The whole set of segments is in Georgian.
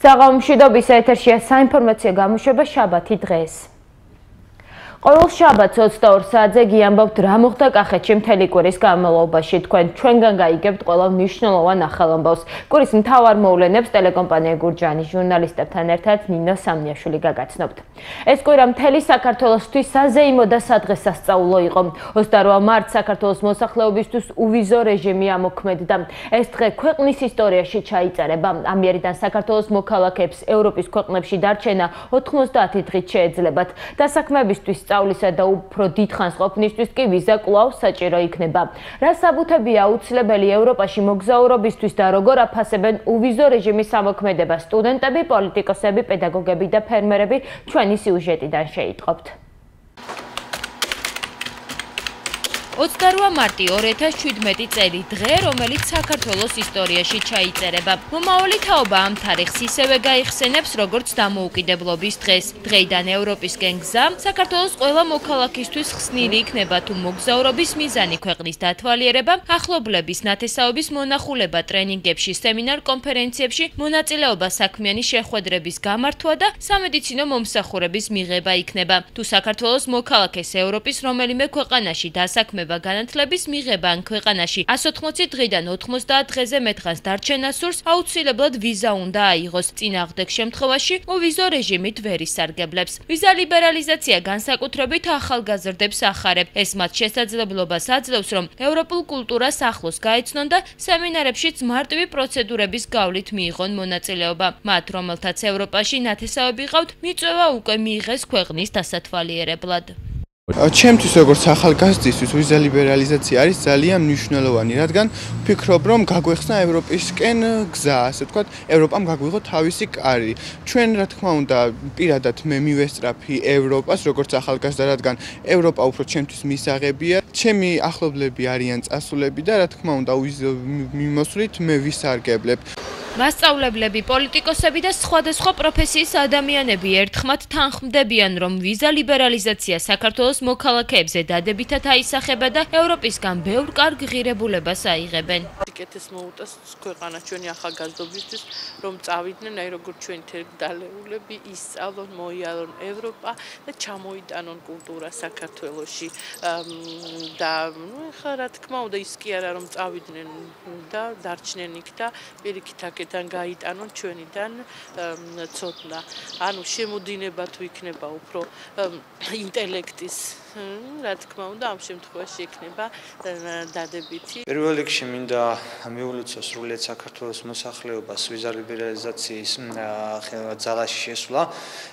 საღამომშვიდობის ეთერშია საინფორმაციო გამოშვება შაბათი დღეს. Ყოველ შაბათს 22 საათზე გიამბობთ რა მოხდა კახეთში მთელი კვირის განმავლობაში. თქვენ ჩვენგან გაიგებთ ყველა მნიშვნელოვან ახალ ამბავს. კვირის მთავარ მოვლენებს ტელეკომპანია გურჯაანის ჟურნალისტებთან ერთად ნინო სამნიაშვილი გაგაცნობთ. ეს კვირა მთელი საქართველოსთვის საზეიმო და სადღესასწაულო იყო. 28 მარტს საქართველოს მოსახლეობისთვის უვიზო რეჟიმი ამოქმედდა. ეს დღე ქვეყნის ისტორიაში ჩაიწერება. ამიერიდან საქართველოს მოქალაქეებს ევროპის ქვეყნებში დარჩენა 90 დღით შეეძლებათ. დასაქმებისთვის სწავლისა და უფრო დიდხანს ყოფნისთვის კი ვიზა კვლავ საჭირო იქნება. რა საბუთებია აუცილებელი ევროპაში მოგზაურობისთვის და როგორ აფასებენ უვიზო რეჟიმის ამოქმედებას სტუდენტები, პოლიტიკოსები, პედაგოგები და ფერმერები ჩვენი სიუჟეტიდან შეიტყობთ. 28 მარტი 2017 წელი დღე, რომელიც საქართველოს ისტორიაში ჩაიწერება. მომავალი თაობა ამ თარიღს ისევე გაიხსენებს, როგორც დამოუკიდებლობის დღეს. დღეიდან ევროპისკენ გზა საქართველოს ყველა მოქალაქისთვის ხსნილი იქნება, თუ მოგზაურობის მიზანი ქვეყნის დათვალიერება, ახლობლების ნათესაობის მონახულება ტრენინგებში, სემინარ-კონფერენციებში, მონაწილეობა საქმიანი შეხვედრების გამართვა და სამედიცინო მომსახურების მიღება იქნება. თუ საქართველოს მოქალაქეს ევროპის რომელიმე ქვეყანაში დასაქმება განათლების მიღება ან ქვეყანაში 180 დღიდან 90 დღეზე მეტხანს დარჩენა სურს, აუცილებლად ვიზა უნდა აიღოს. წინააღმდეგ შემთხვევაში უვიზო რეჟიმით ვერ ისარგებლებს. ვიზა ლიბერალიზაცია განსაკუთრებით ახალგაზრდებს ახარებ. ეს მათ შესაძლებლობას აძლევს, რომ ევროპულ კულტურას ახლოს გაეცნონ და სემინარებშიც მარტივი პროცედურების გავლით მიიღონ მონაწილეობა. მათ, რომელთაც ევროპაში ნათესავები ყავთ, მიწვევა უკვე მიიღეს ქვეყნის დასათვალიერებლად. ჩემთვის როგორც ახალგაზრდისთვის ვიზა ლიბერალიზაცია არის ძალიან მნიშვნელოვანი, რადგან ვფიქრობ, რომ გაგვეხსნა ევროპისკენ გზა, ასე ვთქვათ, ევროპამ გაგვიღო თავისი კარი. ჩვენ, რა თქმა უნდა, პირადად მე მივესწრაფი ევროპას, როგორც ახალგაზრდა, რადგან ევროპა უფრო ჩემთვის მისაღებია. ჩემი ახლობლები არიან წასულები და რა თქმა უნდა, უვიზო მიმოსვლით მე ვისარგებლებ. მასწავლებლები, პოლიტიკოსები და სხვადასხვა პროფესიის ადამიანები ერთხმად თანხმდებიან, რომ ვიზა ლიბერალიზაცია საქართველოს მოქალაქეებზე დადებითად აისახება და ევროპისგან ბევრ კარგ ღირებულებას აიღებენ. სიკეთეს მოუტას ქვეყანა ჩვენი ახალგაზრდობისთვის, რომ წავიდნენ, აი როგორც ჩვენ თერგდალეულები, ისწავლონ, მოიარონ ევროპა და ჩამოიტანონ კულტურა საქართველოში. და ხა რა თქმა უნდა ის კი არა რომ წავიდნენ და დარჩნენ იქ და პირიქით აქედან გაიტანონ ჩვენიდან ცოდნა. ანუ შემოდინება თუ იქნება უფრო ინტელექტის, რა თქმა უნდა ამ შემთხვევაში იქნება დადებითი. პირველ რიგში მინდა მივულოცო სრულიად საქართველოს მოსახლეობას ვიზა ლიბერალიზაციის ძალაში შესვლა.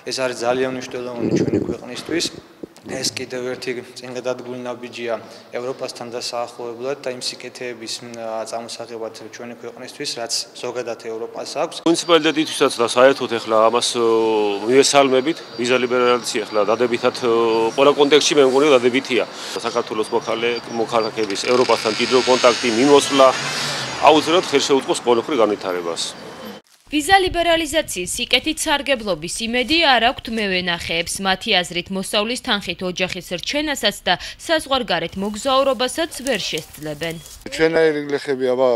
ეს არის ძალიან მნიშვნელოვანი ჩვენი ქვეყნისთვის. ეს კიდევ ერთი წინგადადგმული ნაბიჯია ევროპასთან დასაახლოებლად და იმ სიკეთეების წამოსაღებად ჩვენი ქვეყნისთვის, რაც ზოგადად ევროპას აქვს. მუნიციპალიტეტისთვისაც და საერთოდ ახლა ამას მივესალმებით, ვიზა ლიბერალიზაცია ახლა დადებითად ყველა კონტექსტში მე მგონი დადებითია. საქართველოს მოქალაქეების ევროპასთან კიდევ კონტაქტი მიმოსვლა აუცილებლად ხელშეუწყობს ყოველგვარ განვითარებას. ვიზა ლიბერალიზაციის სიკეთით სარგებლობის იმედი არ აქვთ მევენახეებს. მათი აზრით მოსავლის თანხით ოჯახის რჩენასაც და საზღვარგარეთ მოგზაურობასაც ვერ შესძლებენ. ჩვენაირი გლეხები აბა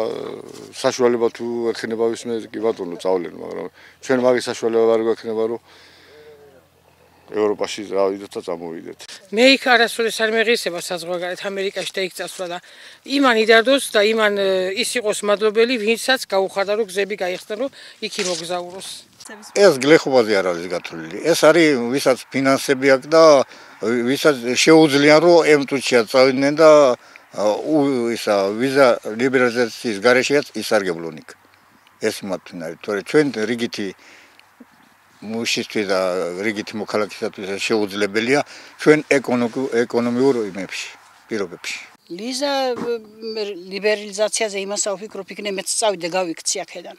საშუალება თუ ერქნება ვისმე კი ბატონო წავლენ, მაგრამ ჩვენ მაგის საშუალება არ გვექნება რომ ევროპაში დავიდეთ და წამოვიდეთ. მე იქ არასოდეს არ მეღიესება საზღვარგარეთ ამერიკაში და იქ წასვლა და იმან იდარდოს და იმან ის იყოს მადლობელი, ვინცაც გაუხარდა რომ გზები გაიხსნა რომ იქ იმოგზაუროს. ეს გლეხობაზე არ არის გათვლილი. ეს არის ვისაც ფინანსები აქვს და ვისაც შეუძლია რომ ემტუჩია წავიდნენ და ისა ვიზა ლიბერალიზაციის გარეშეაც ისარგებლონ იქ. ეს მათთვის არის, თორე ჩვენ რიგითი მუშისთვის და რიგითი მოქალაქისათვის შეუძლებელია ჩვენ ეკონომიურ იმებში, პირობებში. ვიზა ლიბერალიზაციაზე იმასაც ვფიქრობ, იქნებ მეც წავიდე გავიქცი აქედან.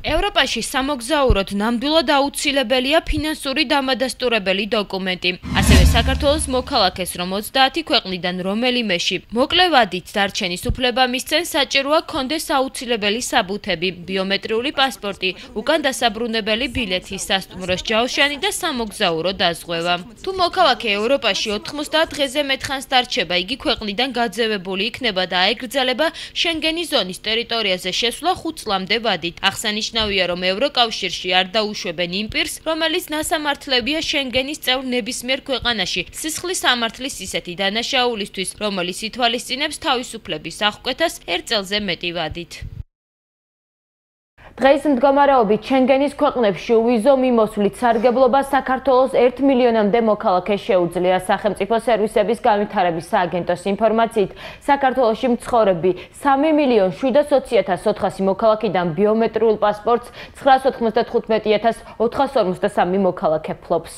ევროპაში სამოგზაუროდ ნამდვილად აუცილებელია ფინანსური დამადასტურებელი დოკუმენტი. ასევე საქართველოს მოქალაქეს, რომ 30 ქვეყნიდან რომელიმეში მოკლევადით დარჩენის უფლება მისცენ, საჭიროა კონდეს აუცილებელი საბუთები, ბიომეტრიული პასპორტი, უკან დასაბრუნებელი ბილეთი, სასტუმროს ჯავშანი და სამოგზაურო დაზღვევა. თუ მოქალაქე ევროპაში 90 დღეზე მეტხანს დარჩება, იგი ქვეყნიდან გაძევებული იქნება და აეგრძელება შენგენის ზონის ტერიტორიაზე შესვლა 5 წლამდე ვადით. აღსანიშნავია, რომ ევროკავშირში არ დაუშვებენ იმ პირს, რომელიც ნასამართლებია შენგენის წევრ ნებისმიერ ქვეყანაში სისხლის სამართლის ისეთი დანაშაულისთვის, რომელიც ითვალისწინებს თავისუფლების აღკვეთას 1 წელზე მეტი ვადით. დღეს მდგომარეობით შენგენის ქვეყნებში უვიზო მიმოსვლით სარგებლობა საქართველოს 1 მილიონამდე მოქალაქეს შეუძლია. სახელმწიფო სერვისების განვითარების სააგენტოს ინფორმაციით, საქართველოში მცხოვრები 3.720.400 მოქალაქიდან ბიომეტრიულ პასპორტს 995.453 მოქალაქე ფლობს.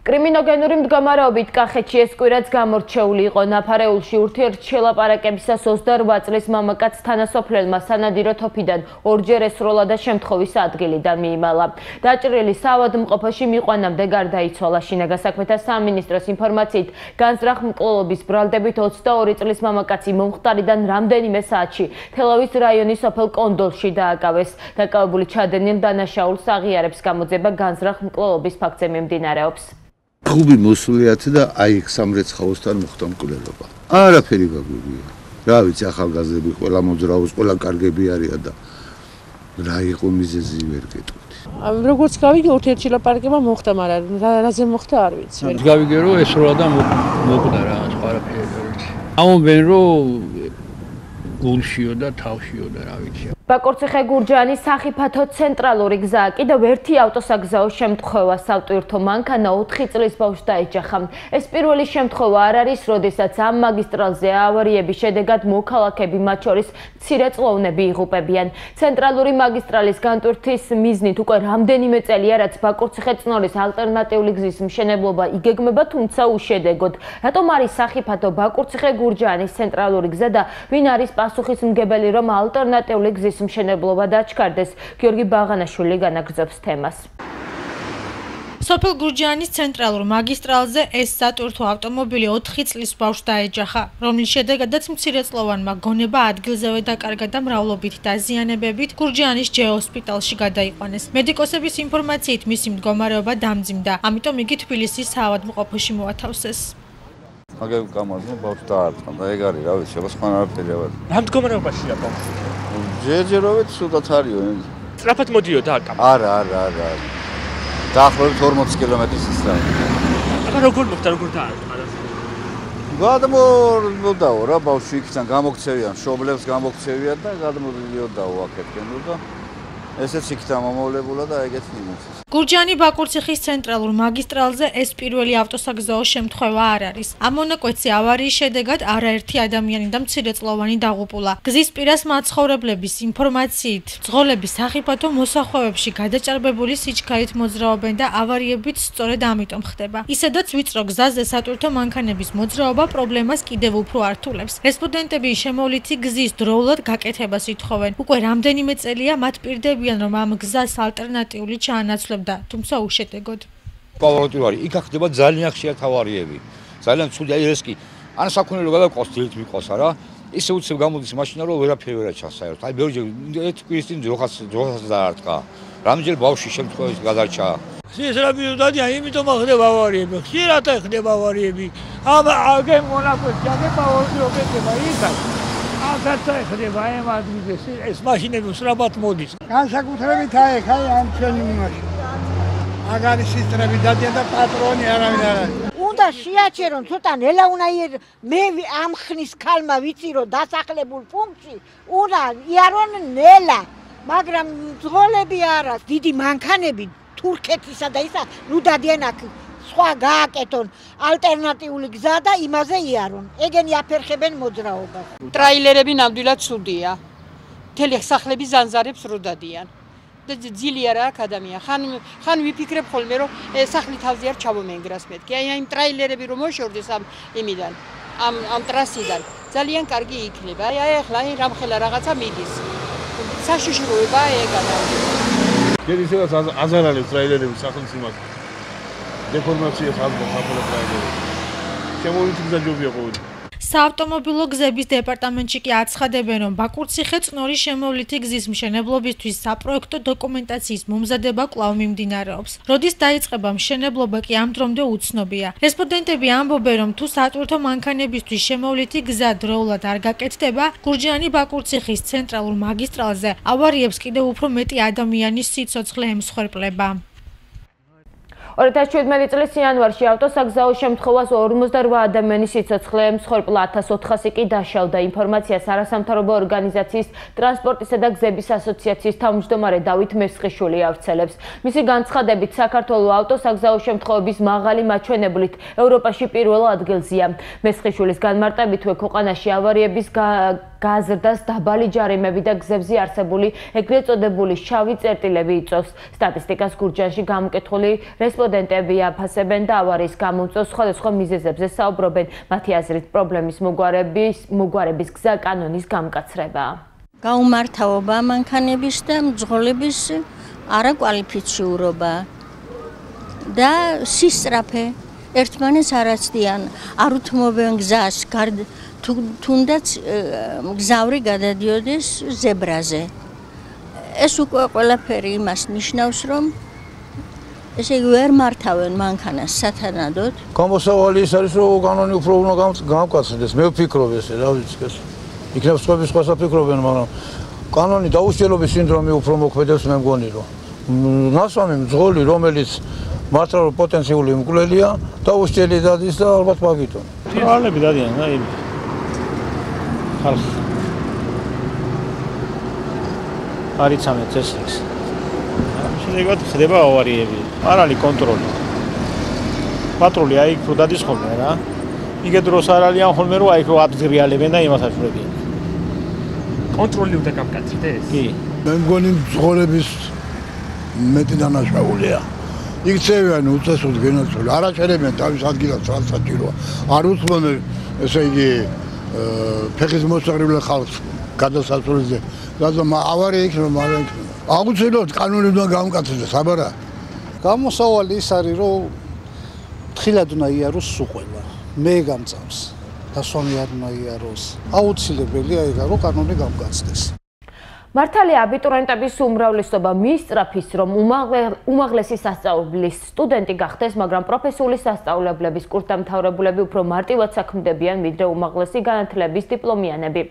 კრიმინოგენური მდგომარეობით კახეთში ეს კვირაც გამორჩეული იყო. ნაფარეულში ურთიერთშელაპარაკებისას 28 წლის მამაკაც თანასოფლელმა სანადირო თოფიდან ორჯერ ესროლა და შემთხვევის ადგილიდან მიიმალა. დაჭრილი საავადმყოფოში მიყვანამდე გარდაიცვალა. შინაგან საქმეთა სამინისტროს ინფორმაციით, განზრახ-მკვლელობის ბრალდებით 22 წლის მამაკაცი მომხდარიდან რამდენიმე საათში თელავის რაიონის სოფელ კონდოლში დააკავეს. დაკავებული ჩადენილ დანაშაულს აღიარებს. გამოძება განზრახ-მკვლელობის ფაქტზე მიმდინარეობს. ხუბი მოსულიათ და აი სამრეცხაოსთან მოხდა მკვლელობა. არაფერი გაგვიგია. რა ვიცი, ახალგაზრდები ყველა მოძრაობს, ყველა კარგები არიან და რა იყო მიზეზი ვერ გეტყვით. როგორც გავიგე, ურთიერთშელაპარაკება მოხდა, მაგრამ რაზე მოხდა არ ვიცი. გავიგე რომ ესროლა და მოკვდა რა, სხვა არაფერი არ ვიცი. ამობენ რომ გულშიო და თავშიო და რა ვიცი. ბაკურციხე გურჯაანის სახიფათო ცენტრალური გზა კიდევ ერთი ავტოსაგზაო შემთხვევა სავტვირთო მანქანა 4 წლის ბავშვს დაეჯახა. ეს პირველი შემთხვევა არ არის, როდესაც ამ მაგისტრალზე ავარიების შედეგად მოქალაქეები, მათ შორის მცირეწლოვნები იღუპებიან. ცენტრალური მაგისტრალის განტვირთის მიზნით უკვე რამდენიმე წელია, რაც ბაკურციხე წნორის ალტერნატიული გზის მშენებლობა იგეგმება, თუმცა უშედეგოდ. რატომ არის სახიფათო ბაკურციხე გურჯაანის ცენტრალური გზა და ვინ არის პასუხისმგებელი, რომ ალტერნატიული გზის მშენებლობა დაჩქარდეს? გიორგი ბაღანაშვილი განაგრძობს თემას. სოფელ გურჯაანის ცენტრალურ მაგისტრალზე ეს სატვირთო ავტომობილი 4 წლის ბავშვს დაეჯახა, რომლის შედეგადაც მცირეწლოვანმა გონება ადგილზევე დაკარგა და მრავლობით დაზიანებებით გურჯაანის ჯეოსპიტალში გადაიყვანეს. მედიკოსების ინფორმაციით მისი მდგომარეობა დამძიმდა, ამიტომ იგი თბილისის საავადმყოფოში მოათავსეს. აგერ გამარჯვება ბავშვს დაარტყა და ეგ არის, რა ვიცი, აბა სხვა არაფერი არ. რა მდგომარეობაშია ბავშვი? ჯერჯერობით სულაც არისო. სწრაფად მოდიოდა აკა? არა. დაახლოებით 40 კილომეტრის ისაა. აბა როგორ მოხდა, როგორ დაარტყა? გადმოდაო რა, ბავშვი იქიდან გამოქცევიან, მშობლებს გამოქცევიან და გადმოდიოდაო აქეთკენ და ესეც იქიდან მომოვლებულა და ეგეთი იმეცის. გურჯაანი ბაკურციხის ცენტრალურ მაგისტრალზე ეს პირველი ავტოსაგზაო შემთხვევა არ არის. ამ მონაკვეთზე ავარიის შედეგად არაერთი ადამიანი და მცირეწლოვანი დაღუპულა. გზის პირას მაცხოვრებლების ინფორმაციით, მძღოლები სახიფათო მოსახვევებში გადაჭარბებული სიჩქარით მოძრაობენ და ავარიებიც სწორედ ამიტომ ხდება. ისედაც ვიწრო გზაზე სატვირთო მანქანების მოძრაობა პრობლემას კიდევ უფრო ართულებს. რესპონდენტები შემოვლითი გზის დროულად გაკეთებას ითხოვენ. უკვე რამდენიმე წელია მათ პირდებიან, რომ ამ გზას ალტერნატიული ჩაანაცვლებდა, თუმცა უშედეგოდ. პავაროტი ვარი, იქ ხდება ძალიან ხშირად ავარიები. ძალიან ცუდი, აი ეს კი ან საქონელო გადაყავს დილით მიყვას არა? ისე უცებ გამოდის მაშინა რომ ვერაფერი ვერ აჩას საერთოდ. აი ბევრჯერ ერთ კვირის წინ ძროხას დაარტყა. რამდენჯერ ბავშვი შემთხვევაში გადარჩა. ეს რა მიდადია, იმიტომ ხდება ავარიები. ხშირად ხდება ავარიები. აგენ მონაკვეთში აგენ პავაროტი ოკეთება იქა. აკაცა ხდება ამ ადგილზე ეს მაშინები სწრაფად მოდის. განსაკუთრებით აი ამ ჩვენი მიმაში. აგარი სისტრები დადიან და პატრონი არავინ არ არის. უნდა შეაჩერონ ცოტა ნელაუნაიერ მე ამ ხნის ქალმა ვიცი რომ დასახლებულ პუნქტში უნდა იარონ ნელა, მაგრამ ძღოლები არა, დიდი მანქანები თურქეთისა და ისა ნუ დადიან აქ სხვა გააკეთონ ალტერნატიული გზა და იმაზე იარონ. ეგენი აფერხებენ მოძრაობას. ტრაილერები ნამდვილად ცუდია. მთელი სახლები ზანზარებს რო დადიან. და ძილია რა აქ ადამიან. ხან ვიფიქრებ ხოლმე რომ სახლი თავზე არ ჩავომენგრას მეთქი. აი ამ ტრაილერები რომ მოშორდეს ამ იმიდან, ამ ტრასიდან, ძალიან კარგი იქნება. აი ახლა რამხელა რაღაცა მიდის. საშიშროება ეგაა. გედი სადაც აზარალებს ტრაილერები სახლის იმას. დეფორმაცია ხალხო საფრთხეებია. შემოვიდი გზაჯობია ყოველდღე. საავტომობილო გზების დეპარტამენტში კი აცხადებენ, რომ ბაკურციხე-წნორის შემოვლითი გზის მშენებლობისთვის საპროექტო დოკუმენტაციის მომზადება კვლავ მიმდინარეობს. როდის დაიწყება მშენებლობა კი ამ დრომდე უცნობია. რესპონდენტები ამბობენ, რომ თუ სატვირთო მანქანებისთვის შემოვლითი გზა დროულად არ გაკეთდება, გურჯაანი-ბაკურციხის ცენტრალურ მაგისტრალზე ავარიებს კიდევ უფრო მეტი ადამიანის სიცოცხლე ემსხვერპლება. 2017 წლის იანვარში ავტოსაგზაო შემთხვევას 58 ადამიანის სიცოცხლე ემსხვერპლა, 1400 კი დაშავდა. ინფორმაციას არასამთავრობო ორგანიზაციის ტრანსპორტისა და გზების ასოციაციის თავმჯდომარე დავით მესხიშვილი ავრცელებს. მისი განცხადებით, საქართველოს ავტოსაგზაო შემთხვევების მაღალი მაჩვენებლით ევროპაში პირველ ადგილზეა. მესხიშვილის განმარტებითვე ქვეყანაში ავარიების გაზრდას დაბალი ჯარიმები და გზებზე არსებული ეგრეთ წოდებული შავი წერტილები იწვევს. სტატისტიკას გურჯაანში გამოკითხული რესპონდენტები აფასებენ და ავარიის გამომწვევ სხვადასხვა მიზეზებზე საუბრობენ. მათი აზრით, პრობლემის მოგვარების გზა კანონის გამკაცრება. გაუმართავობა მანქანების და მძღოლების არაკვალიფიციურობა და სისწრაფე ერთმანეთს არ აცდიან, არ უთმობენ გზას, თუნდაც მგზავრი გადადიოდეს ზებრაზე. ეს უკვე ყველაფერი იმას ნიშნავს, რომ ესე იგი ვერ მართავენ მანქანას სათანადოდ. გამოსავალი ის არის, რომ კანონი უფრო უნდა გამკაცრდეს. მე ვფიქრობ ესე, რა ვიცი, ეს იქნებ სხვები სხვას აფიქრობენ, მაგრამ კანონი დაუსჯელობის სინდრომი უფრო მოქმედებს, მე მგონი, რომ ნასვამი მძღოლი, რომელიც მართლა რომ პოტენციური მკვლელია, დაუსჯელი დადის და ალბათ მაგითო. ტრალები დადიან, რა იმით. ხალხი არიცამეთ ეს ის. შეიძლება ხდება ავარიები. არ არის კონტროლი. პატრული აი იქ რო დადის ხოლმე რა. იგივე დროს არ არიან ხოლმე რომ აი იქ რო აბზრიალებენ და იმას აშურებიან. კონტროლი უნდა გამკაცრდეს? კი. მე მგონი მძღოლების მეტი დანაშაულია. იქცევიან უწესოდ გენაცვლი. არ აჩერებენ თავის ადგილას რაც საჭიროა. არ უთმობენ ესე იგი ფეხის მოსაღრიბლე ხალხს გადასასვლელზე. რადგან ავარია იქნება, მაგრამ იქნება. აუცილებლად კანონი უნდა გამკაცრდეს, აბარა. გამოსავალი ის არის, რომ თხილად უნდა იაროს სუყვება. მე გამწავს. დასვამი არ უნდა იაროს. აუცილებელია ეგა, რომ კანონი გამკაცრდეს. მართალია აბიტურიენტების უმრავლესობა მისწრაფის, რომ უმაღლესი სასწავლებლის სტუდენტი გახდეს, მაგრამ პროფესიული სასწავლებლების კურსდამთავრებულები უფრო მარტივად საქმდებიან, ვიდრე უმაღლესი განათლების დიპლომიანები.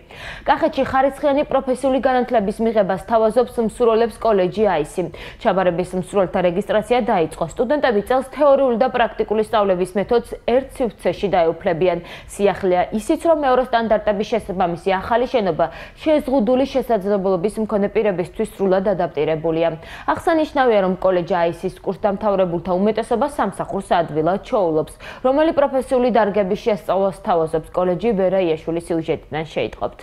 კახეთში ხარისხიანი პროფესიული განათლების მიღებას თავაზობს მსურველებს კოლეჯი აისი. ჩაბარების მსურველთა რეგისტრაცია დაიწყო. სტუდენტები წელს თეორიული და პრაქტიკული სწავლების მეთოდს ერთ სივრცეში დაეუფლებიან. სიახლეა ისიც, რომ ევროსტანდარტების შესაბამისი ახალი შენობა შეზღუდული შესაძლებლობის მქონე პირებისთვის სრულად ადაპტირებულია. აღსანიშნავია, რომ კოლეჯი აისის კურსდამთავრებულთა უმეტესობა სამსახურს ადვილად ჩოულობს. რომელი პროფესიული დარგების შესწავლას თავაზობს კოლეჯი, ვერა იაშვილის სიუჟეტიდან შეიტყობთ.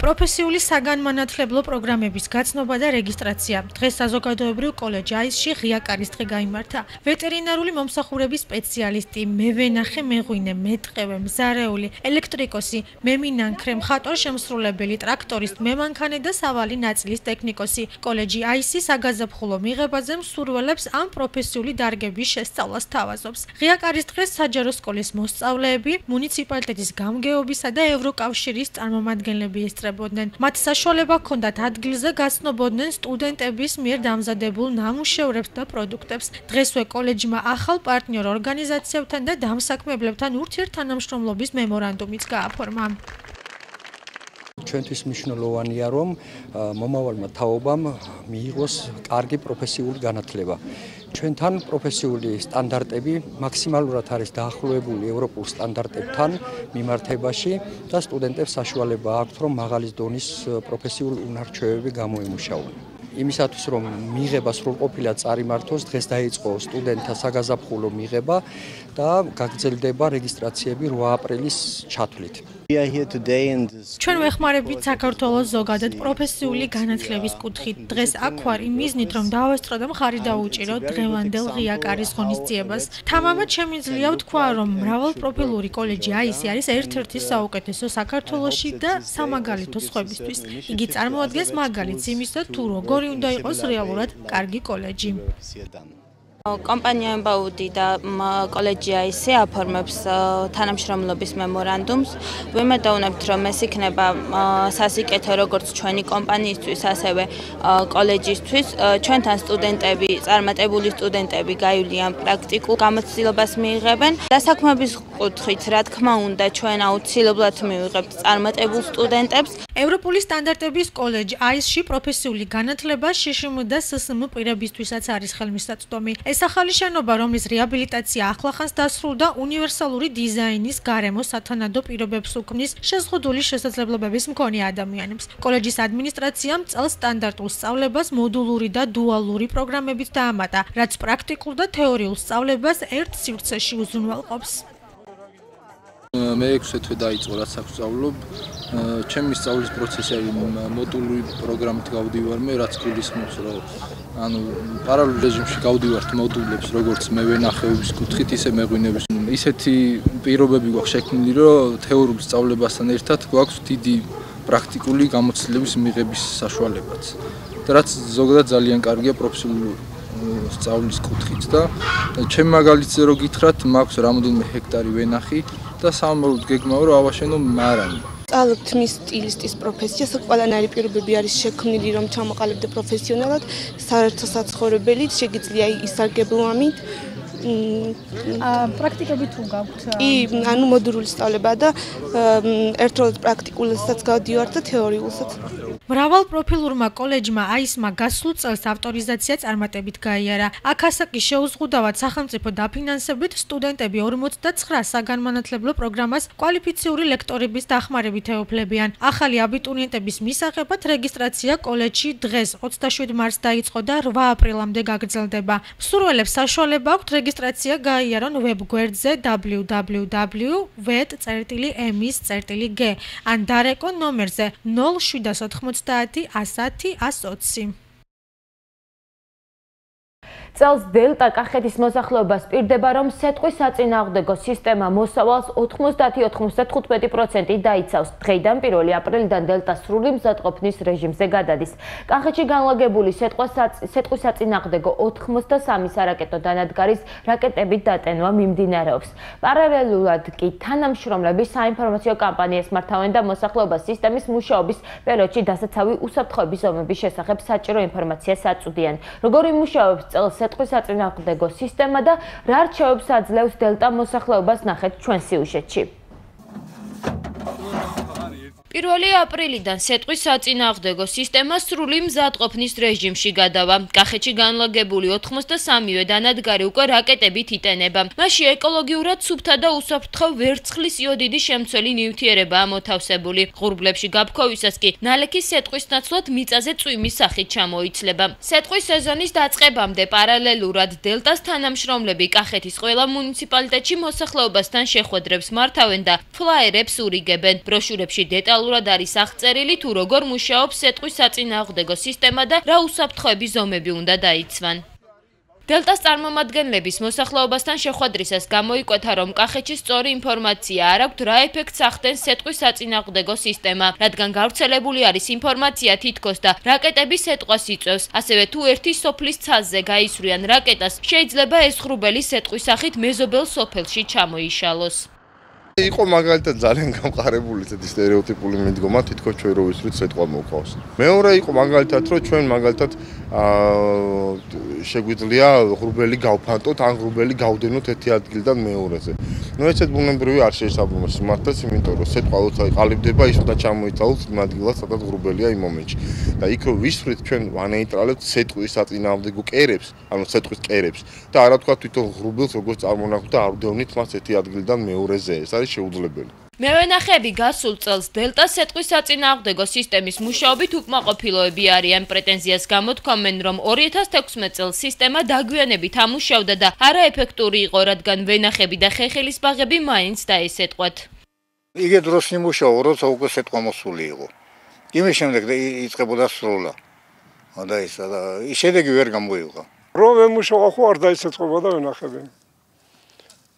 პროფესიული საგანმანათლებლო პროგრამების გაცნობა და რეგისტრაცია. დღეს საზოგადოებრივ კოლეჯ აისში ღია კარისდღე გაიმართა. ვეტერინარული მომსახურების სპეციალისტი, მევენახე მეღვინე, მეტყევე, მზარეული, ელექტრიკოსი, მემინანქრე, მხატვარ-შემსრულებელი, ტრაქტორისტ, მემანქანე და სავალი ნაწილის ტექნიკოსი. კოლეჯი აისი საგაზაფხულო მიღებაზე მსურველებს ამ პროფესიული დარგების შესწავლას თავაზობს. ღია კარისდღეს საჯარო სკოლის მოსწავლეები, მუნიციპალიტეტის გამგეობისა და ევროკავშირის წარმომადგენლები ესწრებოდნენ. მათ საშუალება ჰქონდათ ადგილზე გაცნობოდნენ სტუდენტების მიერ დამზადებულ ნამუშევრებს და პროდუქტებს. დღესვე კოლეჯმა ახალ პარტნიორ ორგანიზაციებთან და დამსაქმებლებთან ურთიერთთანამშრომლობის მემორანდუმიც გააფორმა. ჩვენთვის მნიშვნელოვანია, რომ მომავალმა თაობამ მიიღოს კარგი პროფესიული განათლება. ჩვენთან პროფესიული სტანდარტები მაქსიმალურად არის დაახლოებული ევროპულ სტანდარტებთან მიმართებაში და სტუდენტებს საშუალება აქვთ, რომ მაღალი დონის პროფესიული უნარჩვევები გამოემუშაონ. იმისათვის, რომ მიღება სრულყოფილად წარიმართოს, დღეს დაიწყო სტუდენტთა საგაზაფხულო მიღება და გაგრძელდება რეგისტრაციები 8 აპრილის ჩათვლით. ჩვენ ვეხმარებით საქართველოს ზოგადად პროფესიული განათლების კუთხით. დღეს აქ ვარ იმ მიზნით, რომ დავესწრო და მხარი დაუჭირო დღევანდელ ღია კარის ღონისძიებას. თამამად შემიძლია ვთქვა, რომ მრავალპროფილური კოლეჯი აისი არის ერთ-ერთი საუკეთესო საქართველოში და სამაგალითო სხვებისთვის. იგი წარმოადგენს მაგალითს იმისა, თუ როგორი უნდა იყოს რეალურად კარგი კოლეჯი. კომპანია ემბაუდი და კოლეჯი აისი აფორმებს თანამშრომლობის მემორანდუმს. ვიმედოვნებთ, რომ ეს იქნება სასიკეთე როგორც ჩვენი კომპანიისთვის, ასევე კოლეჯისთვის. ჩვენთან სტუდენტები, წარმატებული სტუდენტები გაივლიან პრაქტიკულ გამოცდილებას მიიღებენ. დასაქმების კუთხით, რა თქმა უნდა, ჩვენ აუცილებლად მივიღებთ წარმატებულ სტუდენტებს. ევროპული სტანდარტების კოლეჯ AIS-ში პროფესიული განათლება შშმ და SSM პირებისთვისაც არის ხელმისაწვდომი. ეს ახალი შენობა, რომლის რეაბილიტაცია ახლახანს დასრულდა, უნივერსალური დიზაინის გარემო სათანადო პირობებს უქმნის შეზღუდული შესაძლებლობების მქონე ადამიანებს. კოლეჯის ადმინისტრაციამ წელს სტანდარტულ სწავლებას მოდულური და დუალური პროგრამებით დაამატა, რაც პრაქტიკულ და თეორიულ სწავლებას ერთ სივრცეში უზრუნველყოფს. მე 6 თვე დაიწყო რაც აქვს სწავლობ. ჩემი სწავლის პროცესი არის მოდულური პროგრამით გავდივარ მე, რაც გულისხმობს, რომ ანუ პარალელურ რეჟიმში გავდივართ მოდულებს, როგორც მე ვენახეობის კუთხით, ისე მეღვინების. ისეთი პირობები გვაქვს შექმნილი, რომ თეორიულ სწავლებასთან ერთად გვაქვს დიდი პრაქტიკული გამოცდილების მიღების საშუალებაც. და რაც ზოგადად ძალიან კარგია პროფესიული სწავლის კუთხით და ჩემ მაგალითზე რო გითხრათ, მაქვს რამოდენიმე ჰექტარი ვენახი და სამომავლოდ გეგმავ რომ ავაშენო მარანი. სწავლობთ მის სტილისტის პროფესიას, ყველანაირი პირობები არის შექმნილი, რომ ჩამოყალიბდე პროფესიონალად, საერთო საცხოვრებელი შეგიძლია ისარგებლოამით. პრაქტიკები თუ გაქვთ? კი, ანუ მოდულური სწავლება და ერთდროულად პრაქტიკულსაც გავდივართ და თეორიულსაც. მრავალ პროფილურმა კოლეჯმა AIS-მა გასულ წელს ავტორიზაცია წარმატებით გაიარა. აქ ასაკი შეუზღუდავად სახელმწიფო დაფინანსებით სტუდენტები 49 საგანმანათლებლო პროგრამას კვალიფიციური ლექტორების დახმარებით ეუფლებიან. ახალი აბიტურიენტების მისაღებად რეგისტრაცია კოლეჯში დღეს 27 მარტს დაიწყო და 8 აპრილამდე გაგრძელდება. მსურველებს საშუალება აქვთ რეგისტრაცია გაიარონ ვებგვერდზე www.vet.mis.g ან დარეკონ ნომერზე 0790 110 120. წელს დელტა კახეთის მოსახლეობას პირდება, რომ სეტყვის საწინააღმდეგო სისტემა მოსავალს 90-95% დაიცავს. დღეიდან 1 აპრილიდან დელტა სრული მზადყოფნის რეჟიმზე გადადის. კახეთში განლაგებული სეტყვის საწინააღმდეგო 83 სარაკეტო დანადგარის რაკეტებით დატენვა მიმდინარეობს. პარალელურად კი თანამშრომლები საინფორმაციო კამპანიას მართავენ და მოსახლეობას სისტემის მუშაობის პერიოდში დასაცავი უსაფრთხოების ზომების შესახებ საჭირო ინფორმაციას აწვდიან. როგორი მუშაობს წელს სეტყვის საწინააღმდეგო სისტემა და რა რჩევებს აძლევს დელტა მოსახლეობას, ნახეთ ჩვენ სიუჟეტში. 1 აპრილიდან სეტყვის საწინააღმდეგო სისტემა სრული მზადყოფნის რეჟიმში გადავა. კახეთში განლაგებული 83-ვე დანადგარი უკვე რაკეტებით იტენება. მასში ეკოლოგიურად სუფთა და უსაფრთხო ვერცხლის იოდიდი შემცველი ნივთიერებაა მოთავსებული. ღურბლებში გაფქვევისას კი ნალექის სეტყვის ნაცვლად მიწაზე წვიმის სახით ჩამოიცლება. სეტყვის სეზონის დაწყებამდე პარალელურად დელტას თანამშრომლები კახეთის ყველა მუნიციპალიტეტში მოსახლეობასთან შეხვედრებს მართავენ და ფლაიერებს ურიგებენ. ბროშურებში დეტალურად არის აღწერილი თუ როგორ მუშაობს სეტყვის საწინააღმდეგო სისტემა და რა უსაფრთხოების ზომები უნდა დაიცვან. დელტას წარმომადგენლების მოსახლეობასთან შეხვედრისას გამოიკვეთა, რომ კახეთში სწორი ინფორმაცია არ აქვთ რა ეფექტს ახდენს სეტყვის საწინააღმდეგო სისტემა, რადგან გავრცელებული არის ინფორმაცია თითქოს და რაკეტები სეტყვას იწვევს. ასევე თუ ერთი სოფლის ცაზზე გაისვრიან რაკეტას, შეიძლება ეს ღრუბელი სეტყვის სახით მეზობელ სოფელში ჩამოიშალოს. იყო მაგალითად ძალიან გამყარებული ესეთი სტერეოტიპული მიდგომა, თითქოს ჩვენ რო ვისვრით სეტყვა მოყავს. მეორე იყო მაგალითად, რომ ჩვენ მაგალითად შეგვიძლია ღრუბელი გავფანტოთ, ან ღრუბელი გავდენოთ ერთი ადგილიდან მეორეზე. ნუ ესეთ ბუნებრივი არ შეიძლება სიმართლეს, იმიტომ რომ სეტყვა როცა ყალიბდება, ის უნდა ჩამოიცალოს იმ ადგილას, სადაც ღრუბელია იმ მომენტში. და იქ რო ვისვრით, ჩვენ ვანეიტრალებთ სეტყვის საწინააღმდეგო კერებს, ანუ სეტყვის კერებს და არა თქვა თვითონ ღრუბელს როგორც წარმონაქმნით და არ ვდევნით მას ერთი ადგილიდან მეორეზე. ეს არის შეუძლებელი. მევენახეები გასულ წელს დელტას სეტყვის საწინააღმდეგო სისტემის მუშაობით უკმაყოფილოები არიან. პრეტენზიას გამოთქვამენ, რომ 2016 წელს სისტემა დაგვიანებით ამუშავდა და არაეფექტური იყო, რადგან ვენახები და ხეხილის ბაღები მაინც დაესეტყვათ. იგივე დროს იმუშავა, როცა უკვე სეტყვა მოსული იყო. იმის შემდეგ იწყებოდა სროლა. და ისა და შედეგი ვერ გამოიღო. რომ ემუშავა ხო არ დაესეტყვებოდა ვენახები.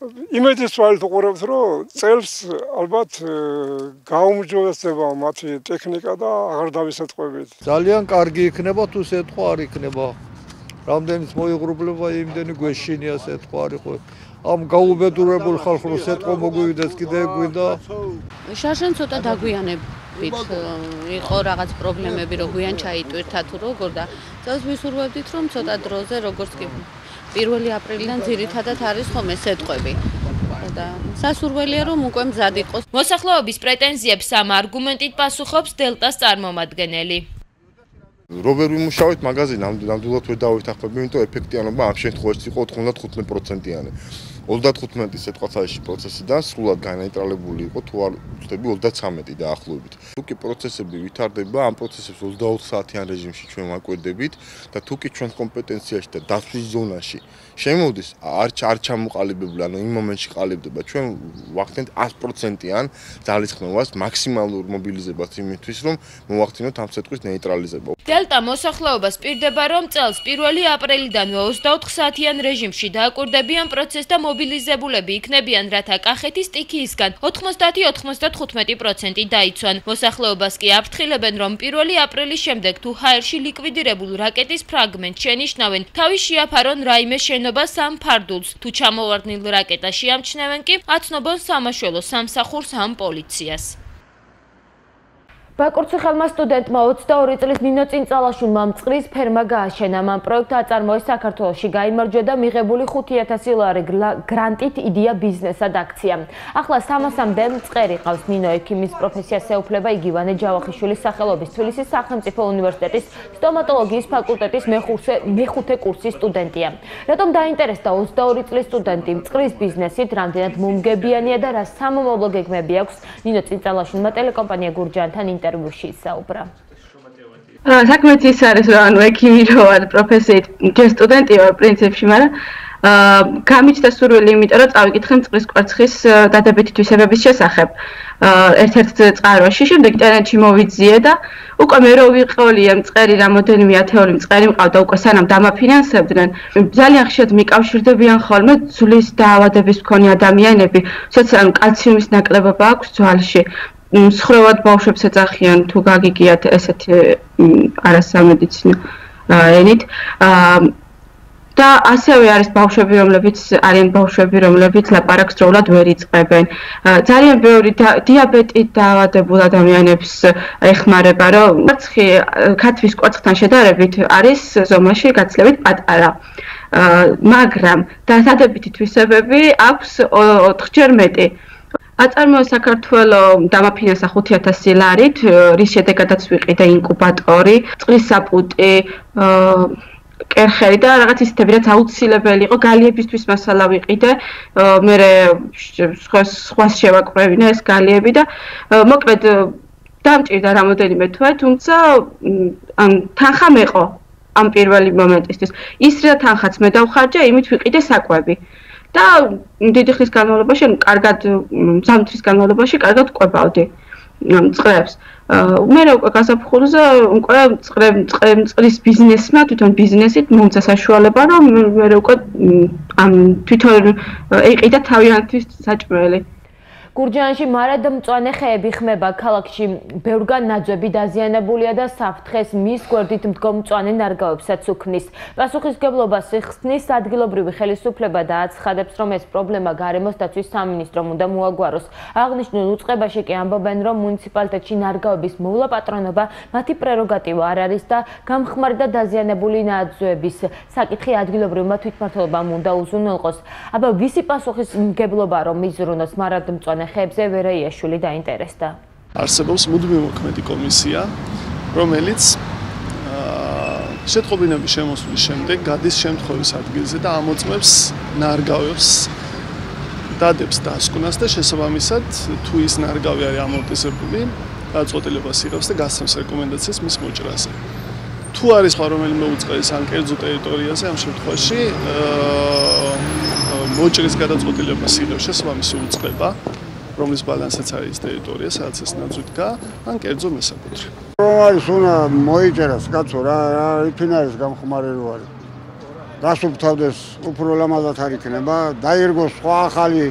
იმედის თვალით უყურებთ, რომ წელს ალბათ გაუმჯობესდება მათი ტექნიკა და აღარ დავისეტყვებით. ძალიან კარგი იქნება თუ სეტყვა არ იქნება. რამდენიც მოიღრუბლება, იმდენი გვეშინია სიტყვა არ იყო. ამ გაუბედურებულ ხალხს რო სიტყვა მოგვივიდეს კიდე გვინდა. შარშან ცოტა დაგვიანებით იყო რაღაც პრობლემები, რო გვიან ჩაიტვირთა თუ როგორ და წელს ვისურვებდით, რომ ცოტა დროზე როგორც კი 1 აპრილიდან ძირითადად არის ხოლმე სიტყვები. და სასურველია რომ უკვე მზად იყოს. მოსახლეობის პრეტენზიებს ამ არგუმენტით პასუხობს დელტას წარმომადგენელი. რო ვერ ვიმუშავეთ მაგაზინი, ნამდვილად ვერ დავეთანხმები, იმიტომ ეფექტიანობა ამ შემთხვევაში იყო 95%-იანი. 35 სიტყვაცაში პროცესიდან სრულად განაიტრალებული იყო, თუ არ ვწდები 33 დაახლოებით. თუ კი პროცესები ვითარდება, ამ პროცესებს 24 საათიან რეჟიმში ჩვენ ვაკვირდებით და თუ კი ჩვენ კომპეტენციაში და დაცვის ზონაში შემოვდის, არ ჩამოყალიბებული, ანუ იმ მომენტში ყალიბდება, ჩვენ ვახდენთ 100%-იან ძალისხმევას, მაქსიმალურ მობილიზებას იმისთვის, რომ მოვახდინოთ ამ სიტყვის ნეიტრალიზება. დელტა მოსახლეობას პირდება, რომ წელს 1 აპრილიდანვე 24 საათიან რეჟიმში დააკვირდებიან პროცესს და მობილიზებულები იქნებიან, რათა კახეთის სტიქიისგან 90-95% დაიცვან. მოსახლეობას კი აფრთხილებენ, რომ 1 აპრილის შემდეგ თუ ჰაერში ლიკვიდირებულ რაკეტის ფრაგმენტს შენიშნავენ, თავი შეაფარონ რაიმე შენობა სამ ფარდულს. თუ ჩამოვარდნილ რაკეტას შეამჩნევენ კი, აცნობონ სამაშველო სამსახურს ამ პოლიციას. ბაკურციხელმა სტუდენტმა 22 წლის ნინო წინწალაშვილმა მწყრის ფერმა გააშენა. მან პროექტ აწარმოეს საქართველოში, გაიმარჯვა და მიღებული 5000 ლარი გრანტით იდეა ბიზნესად აქცია. ახლა 300-მდე მწყერი ყავს. ნინო ექიმის პროფესიას ეუფლება იგივანე ჯავახიშვილის სახელობის თბილისის სახელმწიფო უნივერსიტეტის სტომატოლოგიის ფაკულტეტის მეხუთე კურსის სტუდენტია. რატომ დაინტერესდა 22 წლის სტუდენტი მწყრის ბიზნესით, რამდენად მომგებიანია და რა სამომავლო გეგმები აქვს? ნინო წინწალაშვილმა ტელეკომპანია გურჯაანთან ინტერვიუში ისაუბრა. საქმეც ის არის, რომ ანუ ექიმი რო ვარ პროფესიით, ჯერ სტუდენტი ვარ პრინციპში, მაგრამ გამიჩნდა სურვილი, იმიტომ რომ წავიკითხე მწყრის კვერცხის დადებითი თვისებების შესახებ. ერთ-ერთ წყაროში, შემდეგ ინტერნეტში მოვიძიე და უკვე მე რო ვიყოლია მწყერი რამოდენიმე ათეული მწყერი მყავდა უკვე სანამ დამაფინანსებდნენ. ძალიან ხშირად მიკავშირდებიან ხოლმე ძვლის დაავადების მქონე ადამიანები, თუმცა ანუ კალციუმის ნაკლებობა აქვს ძვალში. მსხრევად ბავშვებს ეძახიან თუ გაგიგიათ ესეთი არასამედიცინო ენით და ასევე არის ბავშვები, რომლებიც ლაპარაკს დროულად ვერ იწყებენ. ძალიან ბევრი დიაბეტით დაავადებულ ადამიანებს ეხმარება, რომ ქათმის კვერცხთან შედარებით არის ზომაში გაცილებით პატარა. მაგრამ დადებითი თვისებები აქვს 4-ჯერ მეტი. აწარმოეს საქართველოს დამაფინანსა 5000 ლარით, რის შედეგადაც ვიყიდე ინკუბატორი, წყლის საპუტი, კერხერი და რაღაც ისეთები, რაც აუცილებელი იყო გალიებისთვის მასალა ვიყიდე, მე სხვას შევაკვრევინე ეს გალიები და მოკლედ დამჭირდა რამოდენიმე თვე, თუმცა თანხა მეყო ამ პირველი მომენტისთვის. ის რა თანხაც მე დავხარჯე, იმით ვიყიდე საკვები. და დიდი ხნის განმავლობაში, ანუ კარგად ზამთრის განმავლობაში კარგად ყვებავდი მწყრებს. მე უკვე გასაფხულზე უკვე მწყრის ბიზნესმა, თვითონ ბიზნესით მომცა საშუალება, რომ მე უკვე თვითონ ეყიდა თავიანთი საჭმელი. გურჯაანში მარადმწვანე ხეები ხმება. ქალაქში ბევრგან ნაძვები დაზიანებულია და საფრთხეს მის გვერდით მდგომ მწვანე ნარგავებსაც უქმნის. პასუხისმგებლობას იხსნის ადგილობრივი ხელისუფლება და აცხადებს, რომ ეს პრობლემა გარემოს დაცვის სამინისტრომ უნდა მოაგვაროს. აღნიშნულ უწყებაში კი ამბობენ, რომ მუნიციპალიტეტში ნარგავების მოვლა პატრონობა მათი პრეროგატივა არ არის და გამხმარი და დაზიანებული ნაძვების საკითხი ადგილობრივმა თვითმმართველობამ უნდა უზრუნველყოს. აბა ვისი პასუხისმგებლობა რომ იზრუნოს მარადმწვანე ხეებზე ვერაიაშვილი დაინტერესდა. არსებობს მუდმივი მოქმედი კომისია, რომელიც შეტყობინების შემოსვლის შემდეგ გადის შემთხვევის ადგილზე და ამოწმებს ნარგავებს, დადებს დასკვნას და შესაბამისად თუ ის ნარგავი არის ამორტიზებული, გადაწყვეტილებას იღებს და გასცემს რეკომენდაციას მის მოჭრაზე. თუ არის სხვა რომელიმე უწყერის ან კერძო ტერიტორიაზე, ამ შემთხვევაში მოჭრის გადაწყვეტილებას იღებს შესაბამისი უწყება, რომლის ბალანსაც არის ტერიტორია, სადაც ეს ნაძვი დგა, ან კერძო მესაკუთრე. რომ არის უნდა მოიჭერას კაცო რა ფინალის გამხმარე რო არის. დასუფთავდეს უფრო ლამაზად არ იქნება, დაირგოს სხვა ახალი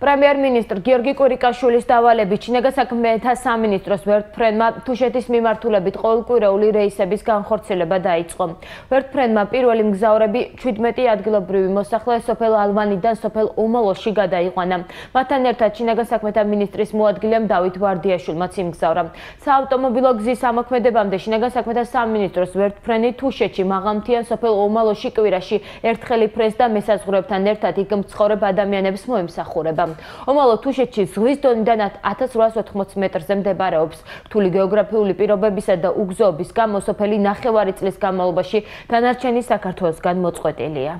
პრემიერ-მინისტრ გიორგი კვირიკაშვილის დავალებით შინაგან საქმეთა სამინისტროს ვერტფრენმა თუშეთის მიმართულებით ყოველკვირეული რეისების განხორციელება დაიწყო. ვერტფრენმა პირველი მგზავრები 17 ადგილობრივი მოსახლე სოფელ ალვანიდან სოფელ ომალოში გადაიყვანა. მათთან ერთად შინაგან საქმეთა მინისტრის მოადგილემ დავით ვარდიაშვილმაც იმგზავრა. საავტომობილო გზის ამოქმედებამდე შინაგან საქმეთა სამინისტროს ვერტფრენი თუშეთში მაღალმთიან სოფელ ომალოში კვირაში ერთხელ იფრენს და მესაზღვრეებთან ერთად იქ მცხოვრებ ადამიანებს მოემსახურება. ომალო თუშეთში ზღვის დონიდან 1880 მეტრზე მდებარეობს. რთული გეოგრაფიული პირობებისა და უგზოობის გამო სოფელი ნახევარი წლის განმავლობაში დანარჩენი საქართველოსგან მოწყვეტილია.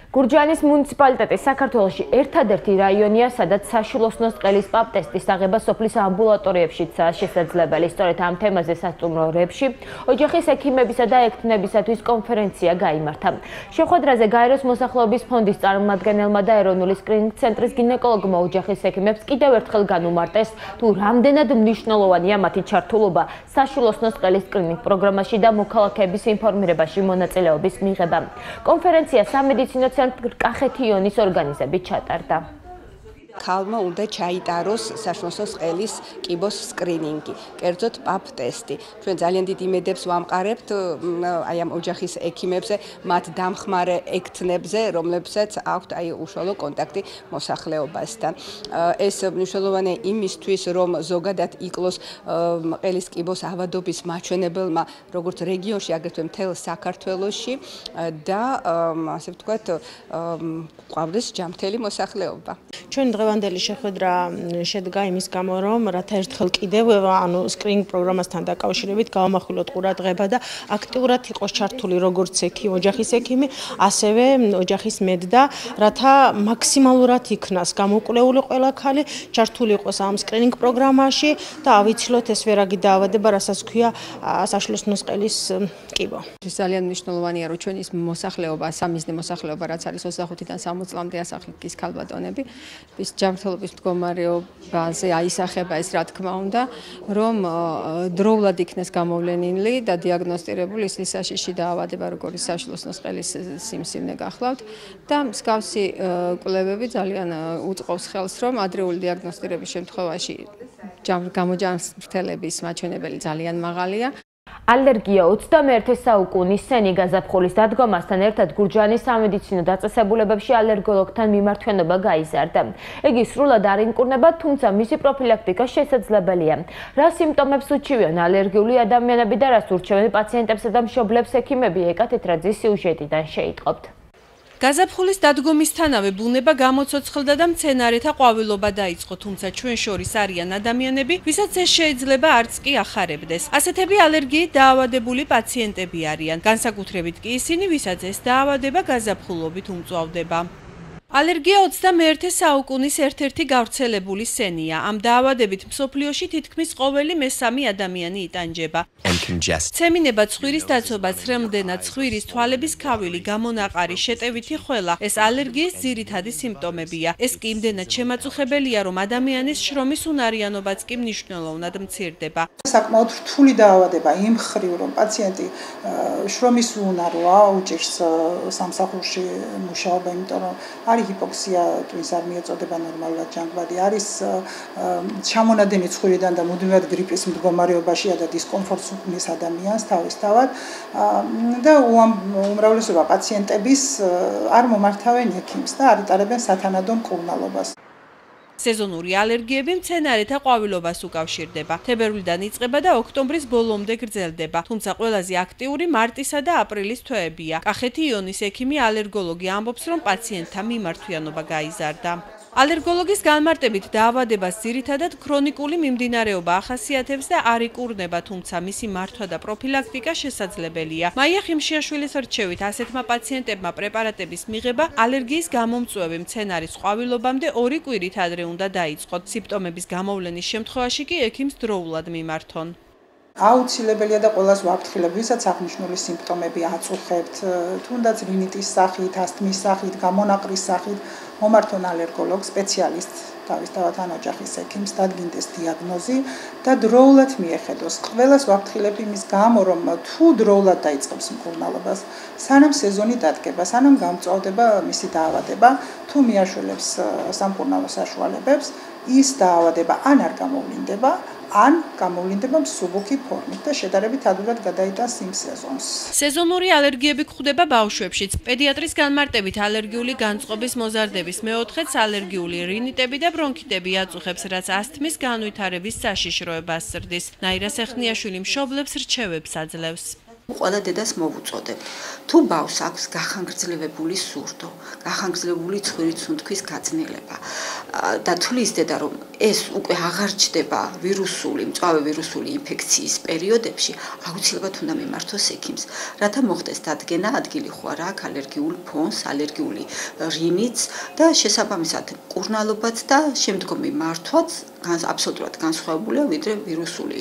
გურჯაანის მუნიციპალიტეტი საქართველოში ერთადერთი რაიონია, სადაც საშვილოსნოს ყელის პაპ ტესტის აღება სოფლის ამბულატორიებშიცაა შესაძლებელი. სწორედ ამ თემაზე სასტუმრო რებში ოჯახის ექიმებისა და ექთნებისათვის კონფერენცია გაიმართა. შეხვედრაზე გაეროს მოსახლეობის ფონდის წარმომადგენელმა და ეროვნული სკრინინგ ცენტრის გინეკოლოგმა ოჯახის ექიმებს კიდევ ერთხელ განუმარტეს, თუ რამდენად მნიშვნელოვანია მათი ჩართულობა საშვილოსნოს ყელის სკრინინგ პროგრამაში და მოქალაქეების ინფორმირებაში მონაწილეობის მიღება. კონფერენცია სამედიცინო ცენტრ კახეთიონის ორგანიზებით ჩატარდა. ქალმა უნდა ჩაიტაროს საშვილოსნოს ყელის კიბოს სკრინინგი, კერძოდ პაპ ტესტი. ჩვენ ძალიან დიდ იმედებს ვამყარებთ აი ამ ოჯახის ექიმებზე, მათ დამხმარე ექთნებზე, რომლებსაც აქვთ აი უშუალო კონტაქტი მოსახლეობასთან. ეს მნიშვნელოვანია იმისთვის, რომ ზოგადად იკლოს ყელის კიბოს ავადობის მაჩვენებელმა როგორც რეგიონში, აგრეთვე მთელ საქართველოში და ასე ვთქვათ, ყავდეს ჯანმრთელი მოსახლეობა. ჩვენ დღევანდელი შეხვედრა შედგა იმის გამო, რომ რათა ერთხელ კიდევ სკრინინგ პროგრამასთან დაკავშირებით გავამახვილოთ ყურადღება და აქტიურად იყოს ჩართული როგორც ოჯახის ექიმი, ასევე ოჯახის მედდა, რათა მაქსიმალურად იქნას გამოკვლეული ყველა ქალი, ჩართული იყოს ამ სკრინინგ პროგრამაში და ავიცილოთ ეს ვერაგი დაავადება, რასაც ქვია საშვილოსნოს ყელის კიბო. ძალიან მნიშვნელოვანია, რომ ჩვენ ის მოსახლეობა, სამიზნე მოსახლეობა, რაც არის 25-დან 60 წლამდე ასახლის ქალბატონები, ის ჯანმრთელობის მდგომარეობაზე აისახება ეს რა თქმა უნდა, რომ დროულად იქნეს გამოვლენილი და დიაგნოსტირებული ის საშიში დაავადება, როგორც საშვილოსნოს ყელის სიმსივნე გახლავთ და მსგავსი კვლევები ძალიან უწყობს ხელს, რომ ადრეული დიაგნოსტირების შემთხვევაში გამოჯანმრთელების მაჩვენებელი ძალიან მაღალია. ალერგია 21 საუკუნის სენი გაზაფხულის დადგომასთან ერთად გურჯაანის სამედიცინო დაწესებულებებში ალერგოლოგთან მიმართვიანობა გაიზარდა. იგი სრულად არ ინკურნება, თუმცა მისი პროფილაქტიკა შესაძლებელია. რა სიმპტომებს უჩივიან ალერგიული ადამიანები და რას ურჩევენ პაციენტებსა და მშობლებს ექიმები, ეკათეთ რაძის სიუჟეტიდან შეიტყობთ. გაზაფხულის დადგომისთანავე ბუნება გამოცოცხლდა და მცენარეთა ყვავილობა დაიწყო, თუმცა ჩვენ შორის არიან ადამიანები, ვისაც ეს შეიძლება არც კი ახარებდეს. ასეთები ალერგიით დაავადებული პაციენტები არიან, განსაკუთრებით კი ისინი, ვისაც ეს დაავადება გაზაფხულობით უმწვავდება. ალერგია 21 საუკუნის ერთ-ერთი გავრცელებული სენია. ამ დაავადებით მსოფლიოში თითქმის ყოველი მესამე ადამიანი იტანჯება. ცემინება, ცხვირის დაცობა, ცრემლდენა, ცხვირის თვალების ქავილი, გამონაყარი, შეტევითი ხველა, ეს ალერგიის ძირითადი სიმპტომებია. ეს კი იმდენად შემაწუხებელია, რომ ადამიანის შრომის უნარიანობაც კი მნიშვნელოვნად მცირდება. საკმაოდ რთული დაავადება იმ მხრივ, რომ პაციენტი შრომის უნარო აუჭირს სამსახურში მუშაობა, იმიტომ რომ არის ჰიპოქსია, თუ ის არ მიეწოდება ნორმალურად ჯანმრთელი, არის ჩამონადენი ცხვირიდან და მუდმივად გრიპის მდგომარეობაშია და დისკომფორტს უქმნის ადამიანს თავისთავად და უმრავლესობა პაციენტების არ მომართავენ ექიმს და არ იტარებენ სათანადო მკურნალობას. სეზონური ალერგიები მცენარეთა ყვავილობას უკავშირდება. თებერვლიდან იწყება და ოქტომბრის ბოლომდე გრძელდება, თუმცა ყველაზე აქტიური მარტისა და აპრილის თვეებია. კახეთიონის ექიმი ალერგოლოგი ამბობს, რომ პაციენტთა მიმართვიანობა გაიზარდა. ალერგოლოგის განმარტებით დაავადებას ძირითადად ქრონიკული მიმდინარეობა ახასიათებს და არ იკურნება, თუმცა მისი მართვა და პროფილაქტიკა შესაძლებელია. მაია ხიმშიაშვილის რჩევით ასეთმა პაციენტებმა პრეპარატების მიღება ალერგიის გამომწვევი მცენარის ყვავილობამდე 2 კვირით ადრე უნდა დაიწყოთ. სიმპტომების გამოვლენის შემთხვევაში კი ექიმს დროულად მიმართონ. აუცილებელია და ყველას ვაფრთხილებ, ვისაც აღნიშნული სიმპტომები აწუხებთ, თუნდაც რინიტის სახით, ასთმის სახით, გამონაყრის სახით, მომართონ ალერგოლოგ სპეციალისტს, თავისთავად ან ოჯახის ექიმს, დადგინდეს დიაგნოზი და დროულად მიეხედოს. ყველას ვაფრთხილებ იმის გამო, რომ თუ დროულად დაიწყებს მკურნალობას, სანამ სეზონი დადგება, სანამ გამწვავდება მისი დაავადება, თუ მიაშველებს სამკურნალო საშუალებებს, ის დაავადება ან არ გამოვლინდება, ან გამოვლინდება მსუბუქი ფორმით და შედარებით ადვილად გადაიტანს იმ სეზონს. სეზონური ალერგიები გვხვდება ბავშვებშიც. პედიატრის განმარტებით ალერგიული განწყობის მოზარდების მეოთხედს ალერგიული რინიტები და ბრონქიტები აწუხებს, რაც ასთმის განვითარების საშიშროებას ზრდის. ნაირა სეხნიაშვილი მშობლებს რჩევებს აძლევს. ყველა დედას მოვუწოდებ. თუ ბავშვს აქვს გახანგრძლივებული სურდო, გახანგრძლივებული ცხვირის სუნთქვის გაძნელება და თulis დედა რომ ეს უკვე აღარ ჩდება ვირუსული, მწვავე ვირუსული ინფექციის პერიოდებში, აუცილებლად უნდა მიმართოს ექიმს, რათა მოხდეს დადგენა ადგილი ხო არა აქვს ალერგიულ ფონს, ალერგიული რინიტს და შესაბამისად მკურნალობაც და შემდგომი მართვაც აბსოლუტურად განსხვავებულია ვიდრე ვირუსული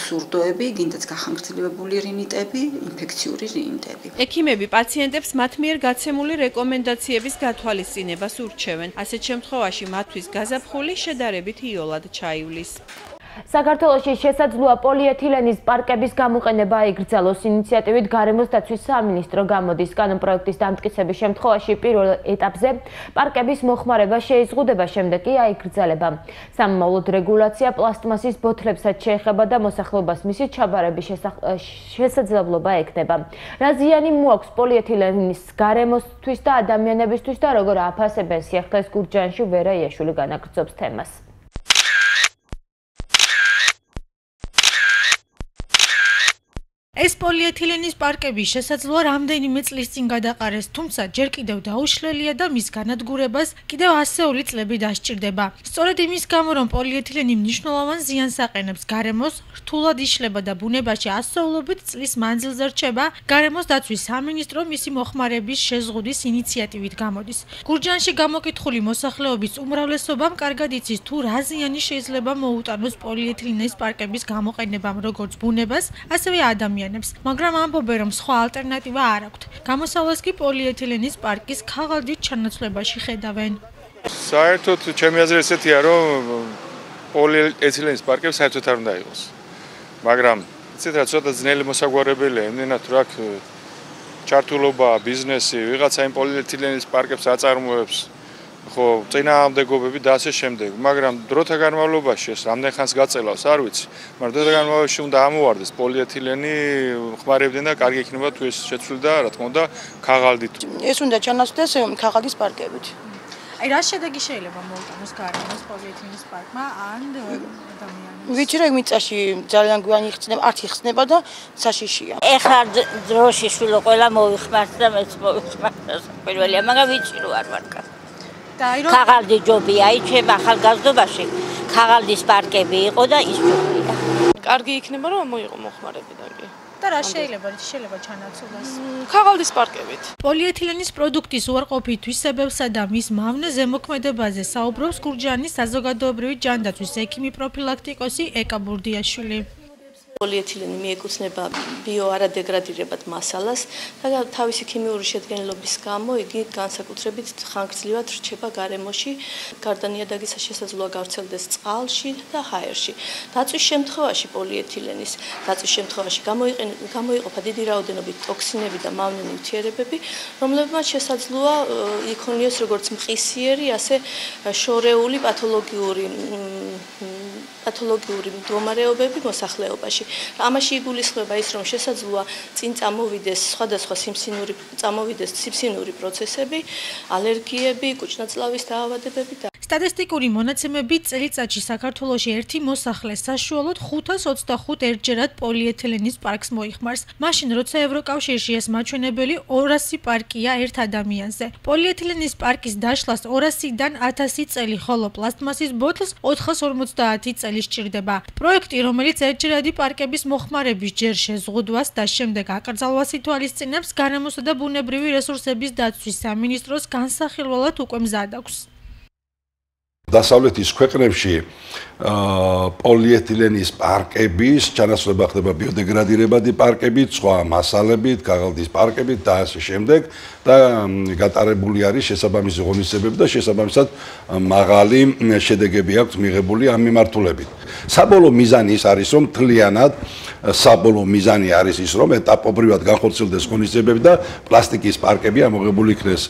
სურდოები, გინდაც გახანგრძლივებული რინიტები, ინფექციური რინიტები. ექიმები პაციენტებს მათ მიერ გაცემული რეკომენდაციების გათვალისწინებას ურჩევენ. ასეთ შემთხვევაში მათთვის გაზაფხული შედარებით იოლად ჩაივლის. საქართველოში შესაძლოა პოლიეთილენის პარკების გამოყენება აიგრძელოს. ინიციატივით გარემოს დაცვის სამინისტრო გამოდის. კანონპროექტის დამტკიცების შემთხვევაში პირველ ეტაპზე პარკების მოხმარება შეიზღუდება, შემდეგ კი აიგრძელება. სამომავლოდ რეგულაცია პლასტმასის ბოთლებსაც შეეხება და მოსახლეობას მისი ჩაბარების შესაძლებლობა ექნება. რა ზიანი მოაქვს პოლიეთილენის გარემოსთვის და ადამიანებისთვის და როგორ აფასებენ სიახლეს გურჯაანში ვერა იაშვილი განაგრძობს თემას. ეს პოლიეთილენის პარკები შესაძლოა რამდენიმე წლის წინ გადაყარეს, თუმცა ჯერ კიდევ დაუშლელია და მის განადგურებას კიდევ ასეული წლები დასჭირდება. სწორედ იმის გამო, რომ პოლიეთილენი მნიშვნელოვან ზიანს აყენებს გარემოს, რთულად იშლება და ბუნებაში ასეულობით წლის მანძილზე რჩება, გარემოს დაცვის სამინისტრო მისი მოხმარების შეზღუდის ინიციატივით გამოდის. გურჯაანში გამოკითხული მოსახლეობის უმრავლესობამ კარგად იცის თუ რა ზიანი შეიძლება მოუტანოს პოლიეთილენის პარკების გამოყენებამ როგორც ბუნებას, ასევე ადამიანებს. მაგრამ ამბობენ, რომ სხვა ალტერნატივა არ აქვთ. გამოსავალს კი პოლიეთილენის პარკის ქაღალდით ჩანაცვლებაში ხედავენ. საერთოდ ჩემი აზრი ესეთია, რომ პოლიეთილენის პარკები საერთოდ არ უნდა იყოს. მაგრამ იცით რა, ცოტა ძნელი მოსაგვარებელია, იმდენად რა ჩართულობა, ბიზნესი, ვიღაცა იმ პოლიეთილენის პარკებს აწარმოებს. ხო, წინააღმდეგობები და ასე შემდეგ, მაგრამ დროთა განმავლობაში ეს რამდენ ხანს გაწელავს, არ ვიცი, მაგრამ დროთა განმავლობაში უნდა ამოვარდეს პოლიეთილენი, ხმარებდნენ და კარგი იქნება თუ ეს შეცვლიდა, რა თქმა უნდა, ქაღალდით. ეს უნდა ჩანაცვლდეს ქაღალდის პარკებით. აი რა შედეგი შეიძლება მოუტანოს გარემოს პოლიეთილენის პარკმა ან ადამიანებს? ვიცი რა მიწაში ძალიან გვიანი იხსნება, არც იხსნება და საშიშია. ეხლა დროში შვილო ყველა მოიხმართ და მეც მოიხმართ. პირველია, მაგრამ ვიცი რომ არ ვარ კაცი. ქაღალდი ჯობია, იჩება ახალგაზრდობაში, ქაღალდის პარკები იყო და ის ჯობია. კარგი იქნება რომ მოიყო მოხმარებიდან კი. და რა შეიძლება ჩანაცვლოს? ქაღალდის პარკებით. პოლიეთილენის პროდუქტის უარყოფით თვისებებსა და მის მავნე ზემოქმედებაზე საუბრობს გურჯაანის საზოგადოებრივი ჯანდაცვის ექიმი პროფილაქტიკოსი ეკა ბურდიაშვილი. პოლიეთილენი მიეკუთვნება ბიოარადეგრადირებად მასალას და თავისი ქიმიური შედგენილობის გამო იგი განსაკუთრებით ხანგრძლივად რჩება გარემოში, გარდა ნიადაგისა შესაძლოა გავრცელდეს წყალში და ჰაერში. დაწვის შემთხვევაში პოლიეთილენის დაწვის შემთხვევაში გამოიყოფა დიდი რაოდენობით ტოქსინები და მავნე ნივთიერებები, რომლებმაც შესაძლოა იქონიოს როგორც მყისიერი, ასე შორეული პათოლოგიური მდგომარეობები მოსახლეობაში. ამაში იგულისხმება ის, რომ შესაძლოა წინ წამოვიდეს სხვადასხვა სიმსივნური პროცესები, ალერგიები, კუჭნაწლავის დაავადებები და სტატისტიკური მონაცემებით წელიწადში საქართველოში ერთი მოსახლე საშუალოდ 525 ერთჯერად პოლიეთილენის პარკს მოიხმარს. მაშინ, როცა ევროკავშირში ეს მაჩვენებელი 200 პარკია ერთ ადამიანზე. პოლიეთილენის პარკის დაშლას 200-დან 1000 წელი, ხოლო პლასტმასის ბოთლს 450 წელი სჭირდება. პროექტი, რომელიც ერთჯერადი პარკების მოხმარების ჯერ შეზღუდვას და შემდეგ აკრძალვას ითვალისწინებს, გარემოსა და ბუნებრივი რესურსების დაცვის სამინისტროს განსახილველად უკვე მზად აქვს. დასავლეთის ქვეყნებში პოლიეთილენის პარკების ჩანაცვლება ხდება ბიოდეგრადირებადი პარკებით, სხვა მასალებით, ქაღალდის პარკებით და ასე შემდეგ და გატარებული არის შესაბამისი ღონისძიებები და შესაბამისად მაღალი შედეგები აქვს მიღებული ამ მიმართულებით. საბოლოო მიზანი ის არის, რომ თლიანად საბოლოო მიზანი არის ის, რომ ეტაპობრივად განხორციელდეს ღონისძიებები და პლასტიკის პარკები ამოღებული იქნეს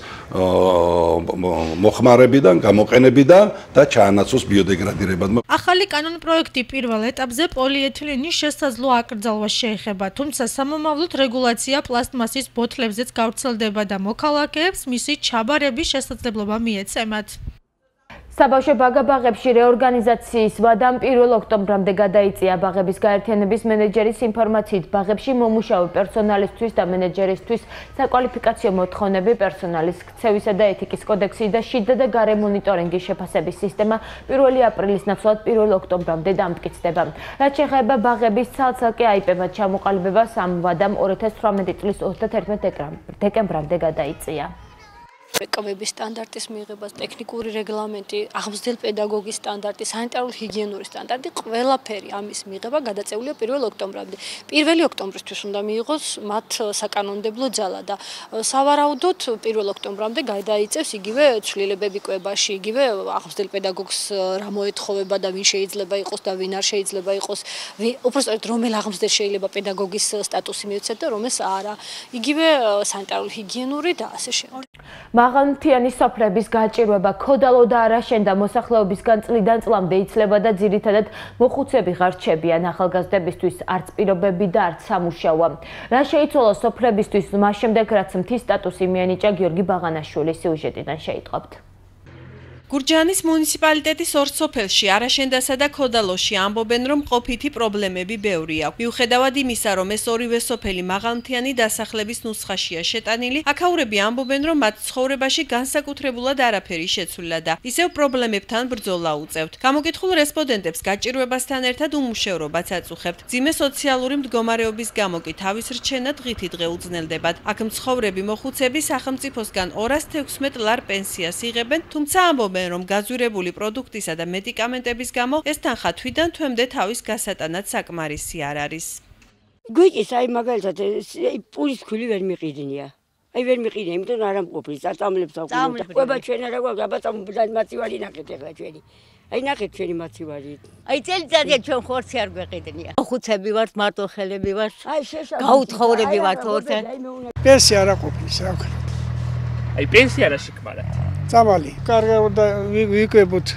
მოხმარებიდან, გამოყენებიდან და ჩაანაცვლოს ბიოდეგრადირებადმა. ახალი კანონპროექტი პირველ ეტაპზე პოლიეთილენის შესაძლო აკრძალვას შეეხება, თუმცა სამომავლოდ რეგულაცია პლასტმასის ბოთლებზეც გავრცელდება და მოქალაქეებს მისი ჩაბარების შესაძლებლობა მიეცემათ. საბავშვო ბაგაბაღებში რეორგანიზაციის ვადამ 1 ოქტომბრამდე გადაიწია. ბაღების გაერთიანების მენეჯერის ინფორმაციით, ბაღებში მომუშავე პერსონალისთვის და მენეჯერისთვის საკვალიფიკაციო მოთხოვნები, პერსონალის ქცევისა და ეთიკის კოდექსი და შიდა და გარე მონიტორინგის შეფასების სისტემა 1 აპრილის ნაცვლად 1 ოქტომბრამდე დამტკიცდება. რაც შეეხება ბაღების ცალ-ცალკე აიპებად ჩამოყალიბებას, ამ ვადამ 2018 წლის 31 დეკემბრამდე გადაიწია. კვების სტანდარტის მიღებას, ტექნიკური რეგლამენტი, აღმზრდელ პედაგოგის სტანდარტი, სანიტარულ-ჰიგიენური სტანდარტი, ყველაფერი ამის მიღება გადაწეულია 1 ოქტომბრამდე. 1 ოქტომბრისთვის უნდა მიიღოს მათ საკანონმდებლო ძალა და სავარაუდოდ 1 ოქტომბრამდე გადაიწევს იგივე ცვლილებები კვებაში, იგივე აღმზრდელ პედაგოგს რა მოეთხოვება და ვინ შეიძლება იყოს და ვინ არ შეიძლება იყოს, უпростоრად რომელ აღმზრდელს შეიძლება პედაგოგის სტატუსი მიეცეთ და რომელს არა. იგივე სანიტარულ-ჰიგიენური და ასე შემდეგ. მაღალმთიანი სოფლების გაჭირვება ქოდალო და არაშენდა მოსახლეობისგან წლიდან წლამდე იცლება და ძირითადად მოხუცები ღარჩებიან. ახალგაზრდებისთვის არც პირობები და არც სამუშაოა. რა შეიცვალა სოფლებისთვის მას შემდეგ, რაც მთის სტატუსი მიენიჭა გიორგი ბაღანაშვილის სიუჟეტიდან შეიტყობთ. გურჯაანის მუნიციპალიტეტის ორ სოფელში, არაშენდასა და ქოდალოში ამბობენ, რომ ყოფითი პრობლემები ბევრი აქვს. მიუხედავად იმისა, რომ ეს ორივე სოფელი მაღალმთიანი დასახლების ნუსხაშია შეტანილი, აქაურები ამბობენ, რომ მათ ცხოვრებაში განსაკუთრებულად არაფერი შეცვლილა და ისევ პრობლემებთან ბრძოლა უწევთ. გამოკითხულ რესპონდენტებს გაჭირვებასთან ერთად უმუშევრობაც აწუხებთ. ძიმე სოციალური მდგომარეობის გამო კი თავის რჩენა დღითიდღე უძნელდებათ. აქ მცხოვრები მოხუცები სახელმწიფოსგან 216 ლარ პენსიას იღებენ, თუმცა ამბობენ, რომ გაძვირებული პროდუქტისა და მედიკამენტების გამო ეს თანხა თვიდან თვემდე თავის გასატანად საკმარისი არ არის. გვიკის აი მაგალითად პურის ქვილი ვერ მიყიდნია. აი ვერ მიყიდნია, იმიტომ რომ არ ამყოფილი, წამლებს აქვს. ყვება ჩვენ არა გვაქვს, აბა მაცივარი ნახეთ ახლა ჩვენი. აი ნახეთ ჩვენი მაცივარი. აი წელიწადია ჩვენ ხორცი არ გვეყიდნია. ხუცები ვართ, მარტო ხელები ვართ. აი გაუთხოვრები ვართ ორთე. პენსია არა ყოფილის რა ვქნა. აი პენსია რა შეკმარა. წამალი. კარგად ვიკვებოთ.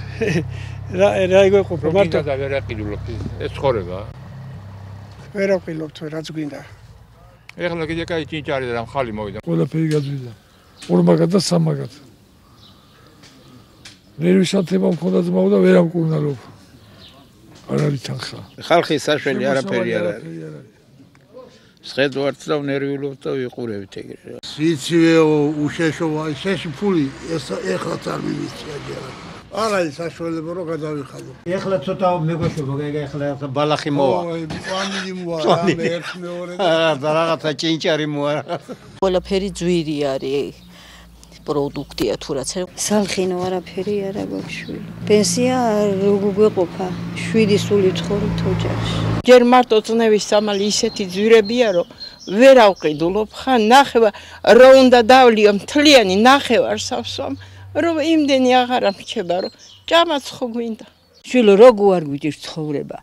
რა იგვეყოფა მარტო და ვერ აყიდულობ ეს ცხოვრება. ვერ აყიდულობთ რაც გვინდა. ეხლა კიდე კაი ჭინჭარი და მხალი მოვიდა. ყველაფერი გაძვიდა. ორმაგად და სამაგად. ნერვის შათება მქონდა ძმაო და ვერ ამკურნალობ. არ არის თანხა. ხალხის საშველი არაფერი არ არის. სხედვართ და ნერვიულობ და ვიყურებით ეგრე. სიცივე უშეშოა ესეში ფული ეხლაც არ მიმიწია ჯერა. არა ის საშუალება რომ გადავიხადო. ეხლა ცოტა მეგოშობა ეხლა ბალახი მოვა. ой, პლანი მოვა, მე ერთ მეორე და რაღაცა ჭინჭარი მოვა. ყველაფერი ძვირი არის. პროდუქტია თუ რაც სალხინო არაფერი არა გვაქვს შვილი. პენსია როგორ გვეყოფა? 7 სული ცხოვრობთ ოჯახში. ჯერ მარტო წნევის სამალი ისეთი ძვირებია რომ ვერ ავყიდულობ ხან ნახევა რა უნდა დავლიო მთლიანი ნახევარს ავსვამ რომ იმდენი აღარ ამრჩება რომ ჭამაც ხო გვინდა. შვილო როგორ არ გვიჭირს ცხოვრება.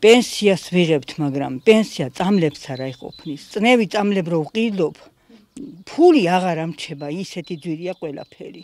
პენსიას ვიღებთ, მაგრამ პენსია წამლებს არ აიყოფნის. წნევი წამლებ რო ვყიდლობ ფული აღარ ამრჩება, ისეთი ძვირია ყველაფერი.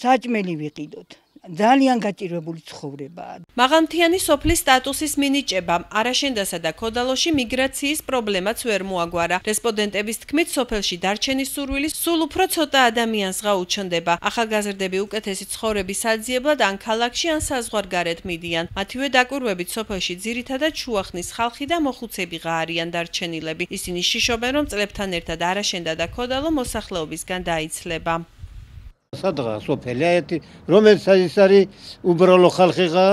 საჭმელი ვიყიდოთ. ძალიან გაჭირვებული ცხოვრებაა. მაღალმთიანი სოფლის სტატუსის მინიჭებამ არაშენდასა და ქოდალოში მიგრაციის პრობლემაც ვერ მოაგვარა. რესპონდენტების თქმით, სოფელში დარჩენის სურვილი სულ უფრო ცოტა ადამიანს გაუჩნდება. ახალგაზრდები უკეთესი ცხოვრების საძიებლად ან ქალაქში ან საზღვარგარეთ მიდიან. მათივე დაკვირვებით სოფელში ძირითადად შუახნის ხალხი და მოხუცებიღა არიან დარჩენილები. ისინი შიშობენ, რომ წლებთან ერთად არაშენდა და ქოდალო მოსახლეობისგან დაიცლება. სადღა სოფელი აეთი რომელსაც ის არის უბრალო ხალხიღა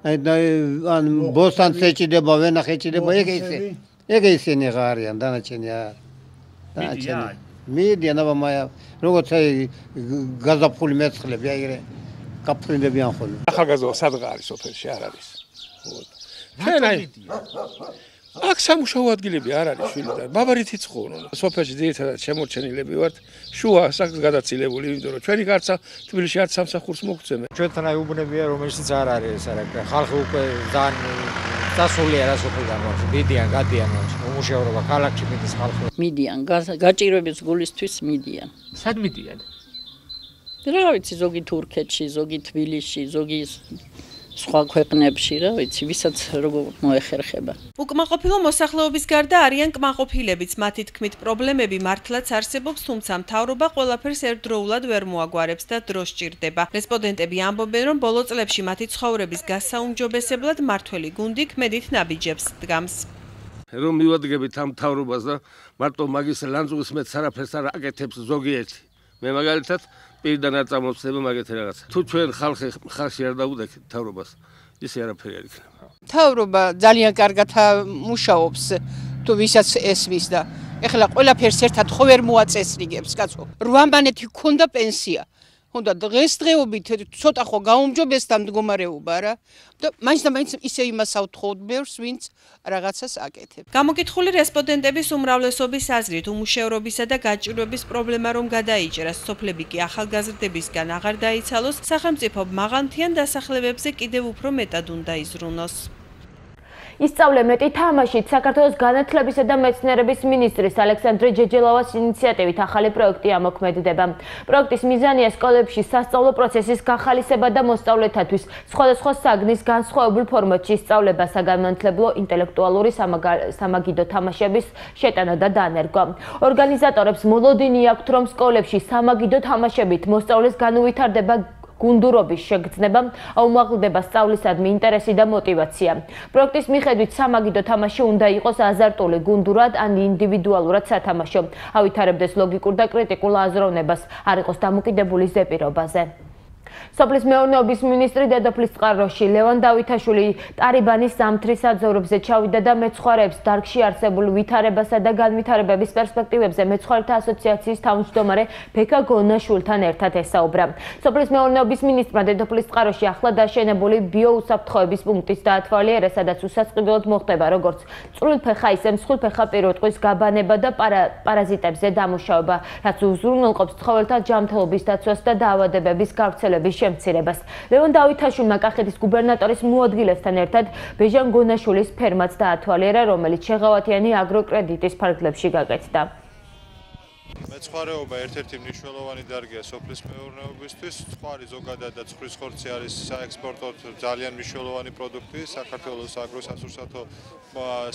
ან ბოსანს ეჭიდება ვენახ ეჭიდება ეგ ისინი არიან დანარჩენი მიდიან აბა მაია როგორც აი გაზაფხული მეცხლები აიგრე გაფრინდებიან ხოლმე. ახალგაზრდა სადღა არის სოფელში არ არის. ჩვენ აი აქ სამუშაო ადგილები არ არის შვილიდან. ბაბარითი ცხოვრობენ. სოფელში ძირითადად შემორჩენილები ვართ. შუა საქმს გადაცილებული, იმიტომ რომ ჩვენი გარცა თბილისში არც სამსახურს მოგცემენ. ჩვენთან აი უბნებია, რომელშიც არ არის ეს არა. ხალხი უკვე ძალიან დასულია რა სოფელიდან ვართ. მიდიან, გადიან ვართ. უმუშევრობა ქალაქში მიდის ხალხი. მიდიან, გაჭირვების გულისთვის მიდიან. სად მიდიან? რა ვიცი, ზოგი თურქეთში, ზოგი თბილისში, ზოგი სხვა ქვეყნებში, რა ვიცი, ვისაც როგორ მოეხერხება. უკმაყოფილო მოსახლეობის გარდა არიან კმაყოფილებიც, მათი თქმით, პრობლემები მართლაც არსებობს, თუმცა მთავრობა ყველაფერს ერთდროულად ვერ მოაგვარებს და დრო სჭირდება. რესპონდენტები ამბობენ, რომ ბოლო წლებში მათი ცხოვრების გასაუმჯობესებლად მართველი გუნდი ქმედით ნაბიჯებს დგამს. რომ მივადგებით ამ მთავრობას და მარტო მაგის ლანძღვის მეც არაფერს არ აკეთებს ზოგიერთი. მე მაგალითად პირდან არ წამოვწდება მაგეთი რაღაცა. თუ ჩვენ ხალხი არ დაუდექით მთავრობას, ისე არაფერი არ იქნება. მთავრობა ძალიან კარგად მუშაობს, თუ ვისაც ესმის და ეხლა ყველაფერს ერთად ხო ვერ მოაწესრიგებს, კაცო. 8 მანეთი ქონდა პენსია. Honda დღესდღეობით ცოტა ხო გაუმჯობესდა მდგომარეობა რა და მაინც ისე იმას ავთხოვთ ბევრს ვინც რაღაცას აკეთებს. გამოკითხული რესპონდენტების უმრავლესობის აზრით უმუშევრობისა და გაჭირვების პრობლემა რომ გადაიჭრას, სოფლები კი ახალგაზრდებისგან აღარ დაიცალოს, სახელმწიფო მაღალმთიან დასახლებებზე კიდევ უფრო მეტად უნდა იზრუნოს. ისწავლე მეტი თამაშით საქართველოს განათლებისა და მეცნიერების მინისტრის ალექსანდრე ჯეჯელავას ინიციატივით ახალი პროექტი ამოქმედდება. პროექტის მიზანია სკოლებში სასწავლო პროცესის გახალისება და მოსწავლეთათვის სხვადასხვა საგნის განსხვავებულ ფორმატში ისწავლება, საგანმანათლებლო ინტელექტუალური სამაგიდო თამაშების შეტანა და დანერგვა. ორგანიზატორებს მოლოდინი აქვთ, რომ სკოლებში სამაგიდო თამაშებით მოსწავლეს განუვითარდება გუნდურობის შეგრძნება, აუმაღლდება სწავლისადმი ინტერესი და мотиваცია. პროექტის მიხედვით სამაგიდო თამაში უნდა იყოს აზარტული გუნდურად ან ინდივიდუალურად სათამაშო. ავითარებდეს ლოგიკურ და კრიტიკულ აზროვნებას, არ იყოს დამოკიდებული ზეპირობაზე. სოფლის მეურნეობის მინისტრი დედოფლის წყაროში ლევან დავითაშვილი ტარიბანის ზამთრის საძოვრებზე ჩავიდა და მეცხვარეებს დარგში არსებულ ვითარებასა და განვითარებების პერსპექტივებზე მეცხვარეთა ასოციაციის თავმჯდომარე ბექა გონაშვილთან ერთად ესაუბრა. სოფლის მეურნეობის მინისტრმა დედოფლის წყაროში ახლა დაშენებული ბიოუსაფრთხოების პუნქტის დაათვალიერა, სადაც უსასყიდლოდ მოხდება როგორც წვრილფეხა, ისე მსხვილფეხა პირუტყვის გაბანება და პარაზიტებზე დამუშავება, რაც უზრუნველყოფს ცხოველთა ჯანმრთელობის დაცვას და დაავადებების გავრცელების შემცირებას. ლევან დავითაშვილმა კახეთის გუბერნატორის მოადგილესთან ერთად ბეჟან გონაშვილის ფერმაც დაათვალიერა, რომელიც შეღავათიანი აგროკრედიტის ფარგლებში გაკეთდა. მეცხვარეობა ერთ-ერთი მნიშვნელოვანი დარგია სოფლის მეურნეობისთვის. ცხვარი ზოგადად და ცხვრის ხორცი არის საექსპორტოდ ძალიან მნიშვნელოვანი პროდუქტი საქართველოს აგროსასურსათო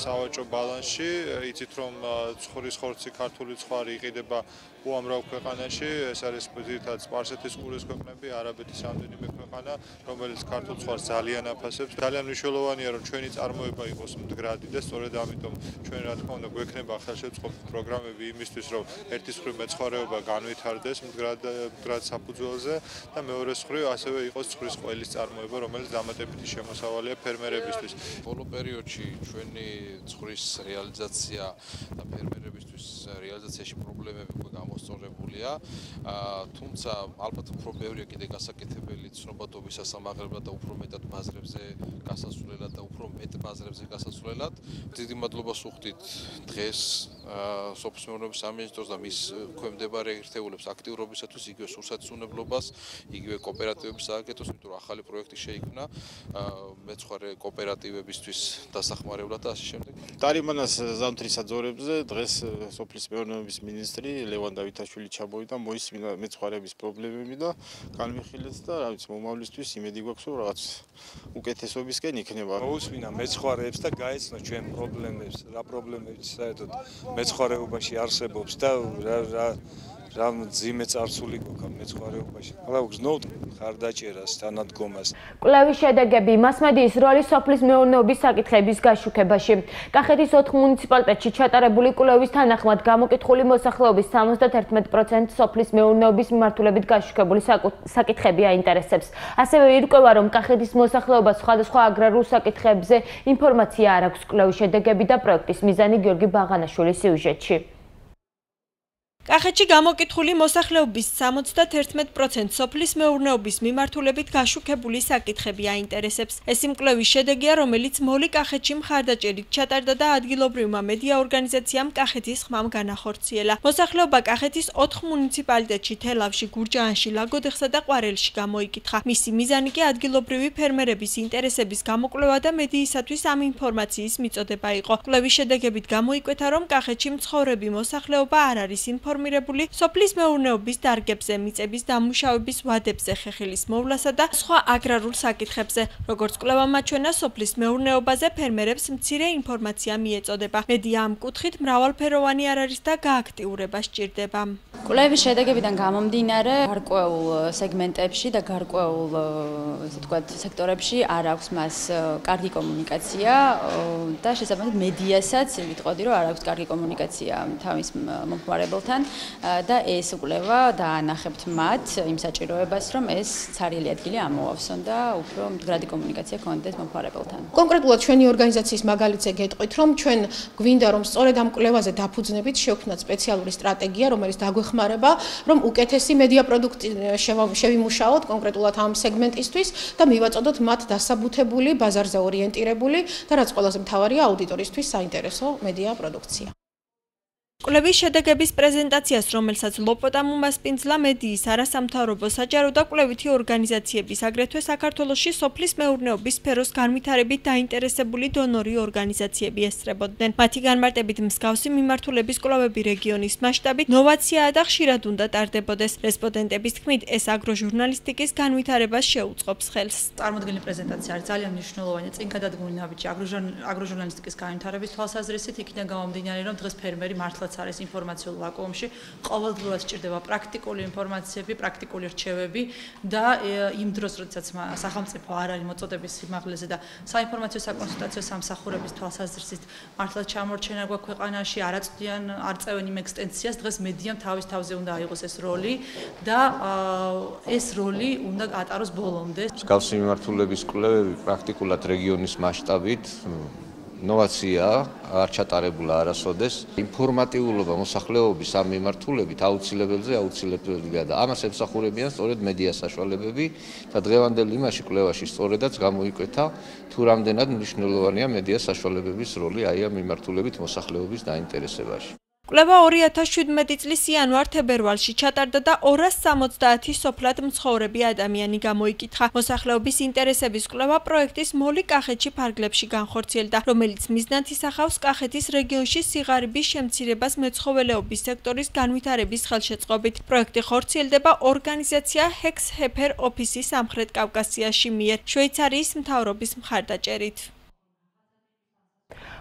სავაჭრო ბალანსში. იცით რომ ცხვრის ხორცი, ქართული ცხვარი იყიდება უამრავ ქვეყანაში. ეს არის ძირითადად სპარსეთის ყურის ქვეყნები, არაბეთის რამდენიმე ქვეყანა, რომელიც ქართულ ცხვარს ძალიან აფასებს. ძალიან მნიშვნელოვანია რომ ჩვენი წარმოება იყოს მდგრადი და სწორედ ამიტომ ჩვენ რა თქმა უნდა გვექნება ხელშეწყობილი პროგრამები იმისთვის რომ ერთის მხრივ მეცხვარეობა განვითარდეს მდგრად საფუძველზე და მეორეს მხრივ ასევე იყოს ცხვრის ყველის წარმოება, რომელიც დამატებითი შემოსავალია ფერმერებისთვის. ბოლო პერიოდში ჩვენი ცხვრის რეალიზაცია და ფერმერებისთვის რეალიზაციაში პრობლემები უკვე გამოსწორებულია. თუმცა ალბათ უფრო ბევრია კიდე გასაკეთებელი ცნობადობის სასამაღლებლად და უფრო მეტად ბაზრებზე გასასვლელად და უფრო მეტ ბაზრებზე გასასვლელად. დიდი მადლობას ვუხდით დღეს სოფლის მეურნეობის სამინისტროს და მის ქვემდებარე ერთეულებს აქტიურობისათვის, იგივე სურსათმცუნებლობას, იგივე კოოპერატივების სააგენტოს, იმიტომ რომ ახალი პროექტი შეიქმნა მეცხვარე კოოპერატივებისთვის დასახმარებლად და ასე შემდეგ. ტარიბანას ზამთრის საძოვრებზე დღეს სოფლის მეურნეობის მინისტრი ლევან დავითაშვილი ჩამოვიდა, მოისმინა მეცხვარეების პრობლემები და განვიხილეთ და რა ვიცი, მომავლისთვის იმედი გვაქვს, რომ რაღაც უკეთესობისკენ იქნება. მოусმინა მეცხვარეებს და გაეცნო ჩვენ პრობლემებს, რა პრობლემები საერთოდ მეცხვარეობაში არსებობს და რა ძიმე წარსული გვაქვს მეცხვარეობაში. ახლა ვგზნობთ ხარდაჭერას, თანადგომას. კვლევის შედეგები მასმედიის როლი სოფლის მეურნეობის საკითხების გაშუქებაში. კახეთის 4 მუნიციპალიტეტში ჩატარებული კვლევის თანახმად გამოკითხული მოსახლეობის 71% სოფლის მეურნეობის მიმართულებით გაშუქებული საკითხები აინტერესებს. ასევე ირკვევა, რომ კახეთის მოსახლეობას სხვადასხვა აგრარულ საკითხებზე ინფორმაცია არ აქვს. კვლევის შედეგები და პროექტის მიზანი გიორგი ბაღანაშვილის სიუჟეტში. კახეთში გამოკითხული მოსახლეობის 71% სოფლის მეურნეობის მიმართულებით გაშუქებული საკითხები აინტერესებს. ეს იმ კვლევის შედეგია, რომელიც მოლი კახეთში მხარდაჭერით ჩატარდა და ადგილობრივმა მედია ორგანიზაციამ კახეთის ხმამ განახორციელა. მოსახლეობა კახეთის 4 მუნიციპალიტეტში თელავში, გურჯაანში, ლაგოდეხსა და ყვარელში გამოიკითხა. მისი მიზანი კი ადგილობრივი ფერმერების ინტერესების გამოკვლევა და მედიისათვის ამ ინფორმაციის მიწოდება იყო. კვლევის შედეგებით გამოიკვეთა, რომ კახეთში მცხოვრები მოსახლეობა არ არის ინფორმირებული სოფლის მეურნეობის დარგებზე, მიწების დამუშავების ვადებზე, ხეხილის მოვლასა და სხვა აგრარულ საკითხებზე. როგორც კვლევამ აჩვენა, სოფლის მეურნეობაზე ფერმერებს მცირე ინფორმაცია მიეწოდება. მედია ამ კუთხით მრავალფეროვანი არ არის და გააქტიურება სჭირდება. კვლევის შედეგებიდან გამომდინარე, გარკვეულ სეგმენტებში და გარკვეულ სექტორებში არ აქვს მას კარგი კომუნიკაცია და შესაბამისად მედიასაც ვიტყოდი, რომ არ აქვს კარგი კომუნიკაცია თავის მომხმარებელთან და ეს კვლევა დაანახებთ მათ იმ საჭიროებას, რომ ეს ცარიელი ადგილი ამოავსონ და უფრო მდგრადი კომუნიკაცია კონდეს მომხმარებელთან. კონკრეტულად ჩვენი ორგანიზაციის მაგალითზე გეტყვით, რომ ჩვენ გვინდა რომ სწორედ ამ კვლევაზე დაფუძნებით შევქმნათ სპეციალური სტრატეგია, რომელიც დაგვეხმარება, რომ უკეთესი მედია პროდუქტი შევიმუშაოთ კონკრეტულად ამ სეგმენტისთვის და მივაწოდოთ მათ დასაბუთებული, ბაზარზე ორიენტირებული და რაც ყველაზე მთავარია აუდიტორისთვის საინტერესო მედია პროდუქცია. კვლევის შედეგების პრეზენტაციას, რომელსაც ლოპოტამ უმასპინძლა მედიის არასამთავრობო საჯარო და კვლევითი ორგანიზაციების, აგრეთვე საქართველოში სოფლის მეურნეობის სფეროს განვითარებით დაინტერესებული დონორი ორგანიზაციები ესწრებოდნენ. მათი განმარტებით მსგავსი მიმართულების კვლევები რეგიონის მასშტაბით ნოვაციაა და ხშირად უნდა ტარდებოდეს. რესპონდენტების თქმით, ეს აგროჟურნალისტიკის განვითარებას შეუწყობს ხელს. წარმოდგენილი პრეზენტაცია არის ძალიან მნიშვნელოვანი წინ გადადგმული ნაბიჯი აგროჟურნალისტიკის განვითარების თვალსაზრისით, იქიდან გამომდინარე, რომ დღეს ფერმერი მართლაც არის ინფორმაციულ ვაკუუმში, ყოველდღიურად სჭირდება პრაქტიკული ინფორმაციები, პრაქტიკული რჩევები და იმ დროს, როდესაც სახელმწიფო არ არის მოწოდების სიმაღლეზე და საინფორმაციო საკონსულტაციო სამსახურების თვალსაზრისით მართლაც ჩამორჩენა გვაქვს ქვეყანაში, არ წევენ იმ ექსტენსიას, დღეს მედიამ თავის თავზე უნდა აიღოს ეს როლი და ეს როლი უნდა ატაროს ბოლომდე. მსგავსი მიმართულების კვლევები პრაქტიკულად რეგიონის მასშტაბით ნოვაცია არ ჩატარებულა არასოდეს. ინფორმატიულობა მოსახლეობის ამ მიმართულებით აუცილებელია და ამას ემსახურებიან სწორედ მედია საშუალებები და დღევანდელ იმაში კვლევაში სწორედაც გამოიკვეთა თუ რამდენად მნიშვნელოვანია მედია საშუალებების როლი აი ამ მიმართულებით მოსახლეობის დაინტერესებაში. კვლევა 2017 წლის იანვარ-თებერვალში ჩატარდა და 270 სოფლად მცხოვრები ადამიანი გამოიკითხა. მოსახლეობის ინტერესების კვლევა პროექტის მოლი კახეთში ფარგლებში განხორციელდა, რომელიც მიზნად ისახავს კახეთის რეგიონში სიღარიბის შემცირებას მეცხოველეობის სექტორის განვითარების ხელშეწყობით. პროექტი ხორციელდება ორგანიზაცია Hex Hefer ოფისის სამხრეთ კავკასიაში მიერ შვეიცარიის მთავრობის მხარდაჭერით.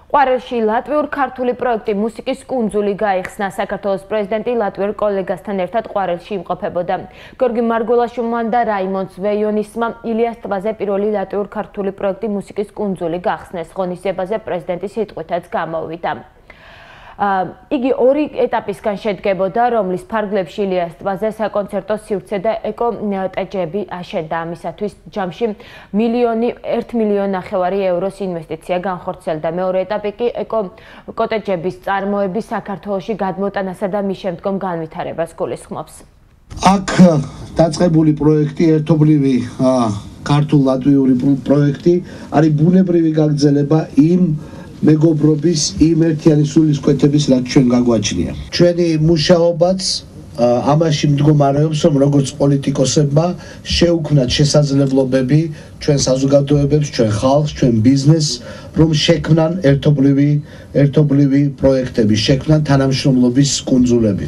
ყვარელში ლატვიურ-ქართული პროექტი მუსიკის კუნძული გაიხსნა. საქართველოს პრეზიდენტი ლატვიურ კოლეგასთან ერთად ყვარელში იმყოფებოდა. გიორგი მარგველაშვილმა და რაიმონ ზვეიონისმა ილიას ტბაზე პირველი ლატვიურ-ქართული პროექტი მუსიკის კუნძული გახსნეს. ღონისძიებაზე პრეზიდენტის სიტყვითაც გამოვიდა. იგი ორი ეტაპისგან შედგებოდა, რომლის ფარგლებში ილიას ტბაზე საკონცერტო სივრცე და ეკო-ტეჯები აშენდა. ამისათვის ჯამში 1 მილიონ ევროს ინვესტიცია განხორციელდა. მეორე ეტაპი კი ეკო-კოტეჯების წარმოების საქართველოში გადმოტანასა და მის შემდგომ განვითარებას გულისხმობს. აქ დაწყებული პროექტი ერთობლივი ქართულ-ლატვიური პროექტი არის ბუნებრივი გაგრძელება იმ მეგობრობის იმ ერთიანი სულისკვეთების, რაც ჩვენ გაგვაჩნია. ჩვენი მუშაობაც ამაში მდგომარეობს, რომ როგორც პოლიტიკოსებმა შევქმნათ შესაძლებლობები ჩვენ საზოგადოებებს, ჩვენ ხალხს, ჩვენ ბიზნესს, რომ შექმნან ერთობლივი პროექტები, შექმნან თანამშრომლობის კუნძულები.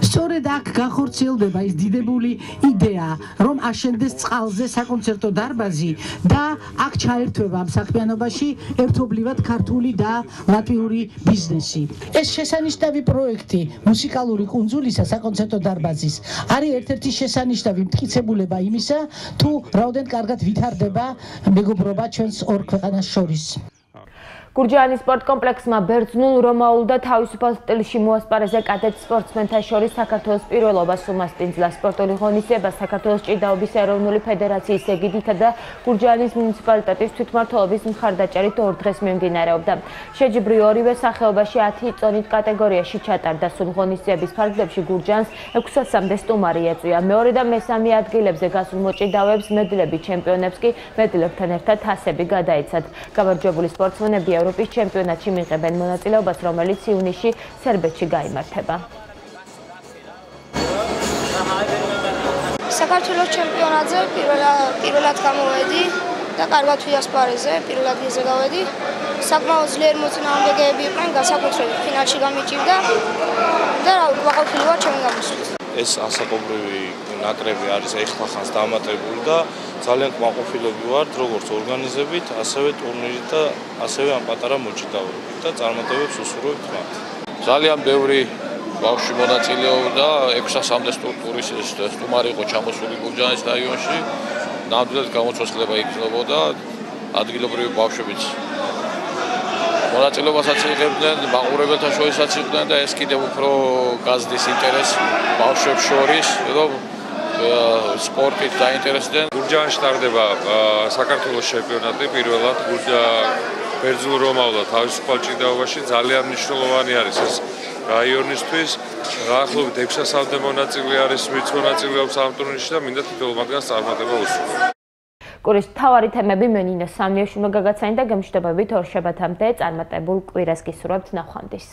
სწორედ აქ განხორციელდება ის დიდებული იდეა, რომ აშენდეს წყალზე საკონცერტო დარბაზი და აქ ჩაერთვება ამ საქმიანობაში ერთობლივად ქართული და ლატვიური ბიზნესი. ეს შესანიშნავი პროექტი მუსიკალური კუნძულისა საკონცერტო დარბაზის არის ერთ-ერთი შესანიშნავი მტკიცებულება იმისა, თუ რაოდენ კარგად ვითარდება მეგობრობა ჩვენს ორ ქვეყანას შორის. გურჯაანის სპორტ კომპლექსმა ბერძნულ, რომაულ და თავისუფალ სტილში მოასპარეზა კადეტ სპორტსმენთა შორის საქართველოს პირველობას უმასპინძლა სპორტული ღონისძიება საქართველოს ჭიდაობის ეროვნული ფედერაციის ეგიდითა და გურჯაანის მუნიციპალიტეტის თვითმმართველობის მხარდაჭერით 2 დღეს მიმდინარეობდა. შეჯიბრი ორივე სახეობაში 10 წონით კატეგორიაში ჩატარდა. სულ ღონისძიების ფარგლებში გურჯაანს 600-მდე სტუმარი ეწვია. მეორე და მესამე ადგილებზე გასულ მოჭიდავეებს მედლები, ჩემპიონებს კი მედლებთან ერთად თასები გადაეცათ. გამარჯვებული სპორტსმენები ევროპის ჩემპიონატში მიიღებენ მონაწილეობას, რომელიც ივნისში სერბეთში გაიმართება. საქართველოს ჩემპიონატზე პირველად გამოვედი და კარგად ვიასპარეზე, პირველად იზრე გავედი. საკმაოდ ძლიერი მოწინააღმდეგეები იყვნენ, განსაკუთრებით ფინალში გამიჭირდა და ვაყოფილი ვარ ჩემი გამოსვლით. ეს ასაკობრივი ნაკრები არის ეხლახანს დამატებული და ძალიან კმაყოფილები ვართ როგორც ორგანიზებით, ასევე ტურნირით და ასევე ამ პატარა მოჭიდავეობით და წარმატებებს უსურვებთ მათ. ძალიან ბევრი ბავშვი მონაწილეობდა 600-მდე სტრუქტურის სტუმარი იყო ჩამოსული გურჯაანის რაიონში. ნამდვილად გამოცოცხლება იქნებოდა ადგილობრივი ბავშვებიც მონაწილეობასაც იღებდნენ, მაყურებელთა შორისაც იყვნენ და ეს კიდევ უფრო გაზრდის ინტერესს ბავშვებს შორის, რომ სპორტით დაინტერესდნენ. გურჯაანში ტარდება საქართველოს ჩემპიონატი პირველად ბერძნულ რომაულ და თავისუფალ ჭიდაობაში ძალიან მნიშვნელოვანი არის ეს რაიონისთვის. დაახლოებით 600-მდე მონაწილე არის, ვინც მონაწილეობს ამ ტურნირში და მინდა თითოეულ მათგანს წარმატება უსურვო. კურის მთავარი თემები მე ნინო სამნიაშვილმა გაგაცანი და გემშვიდობებით ორ შაბათამდე წარმატებულ კვირას გისურვებთ ნახვამდის.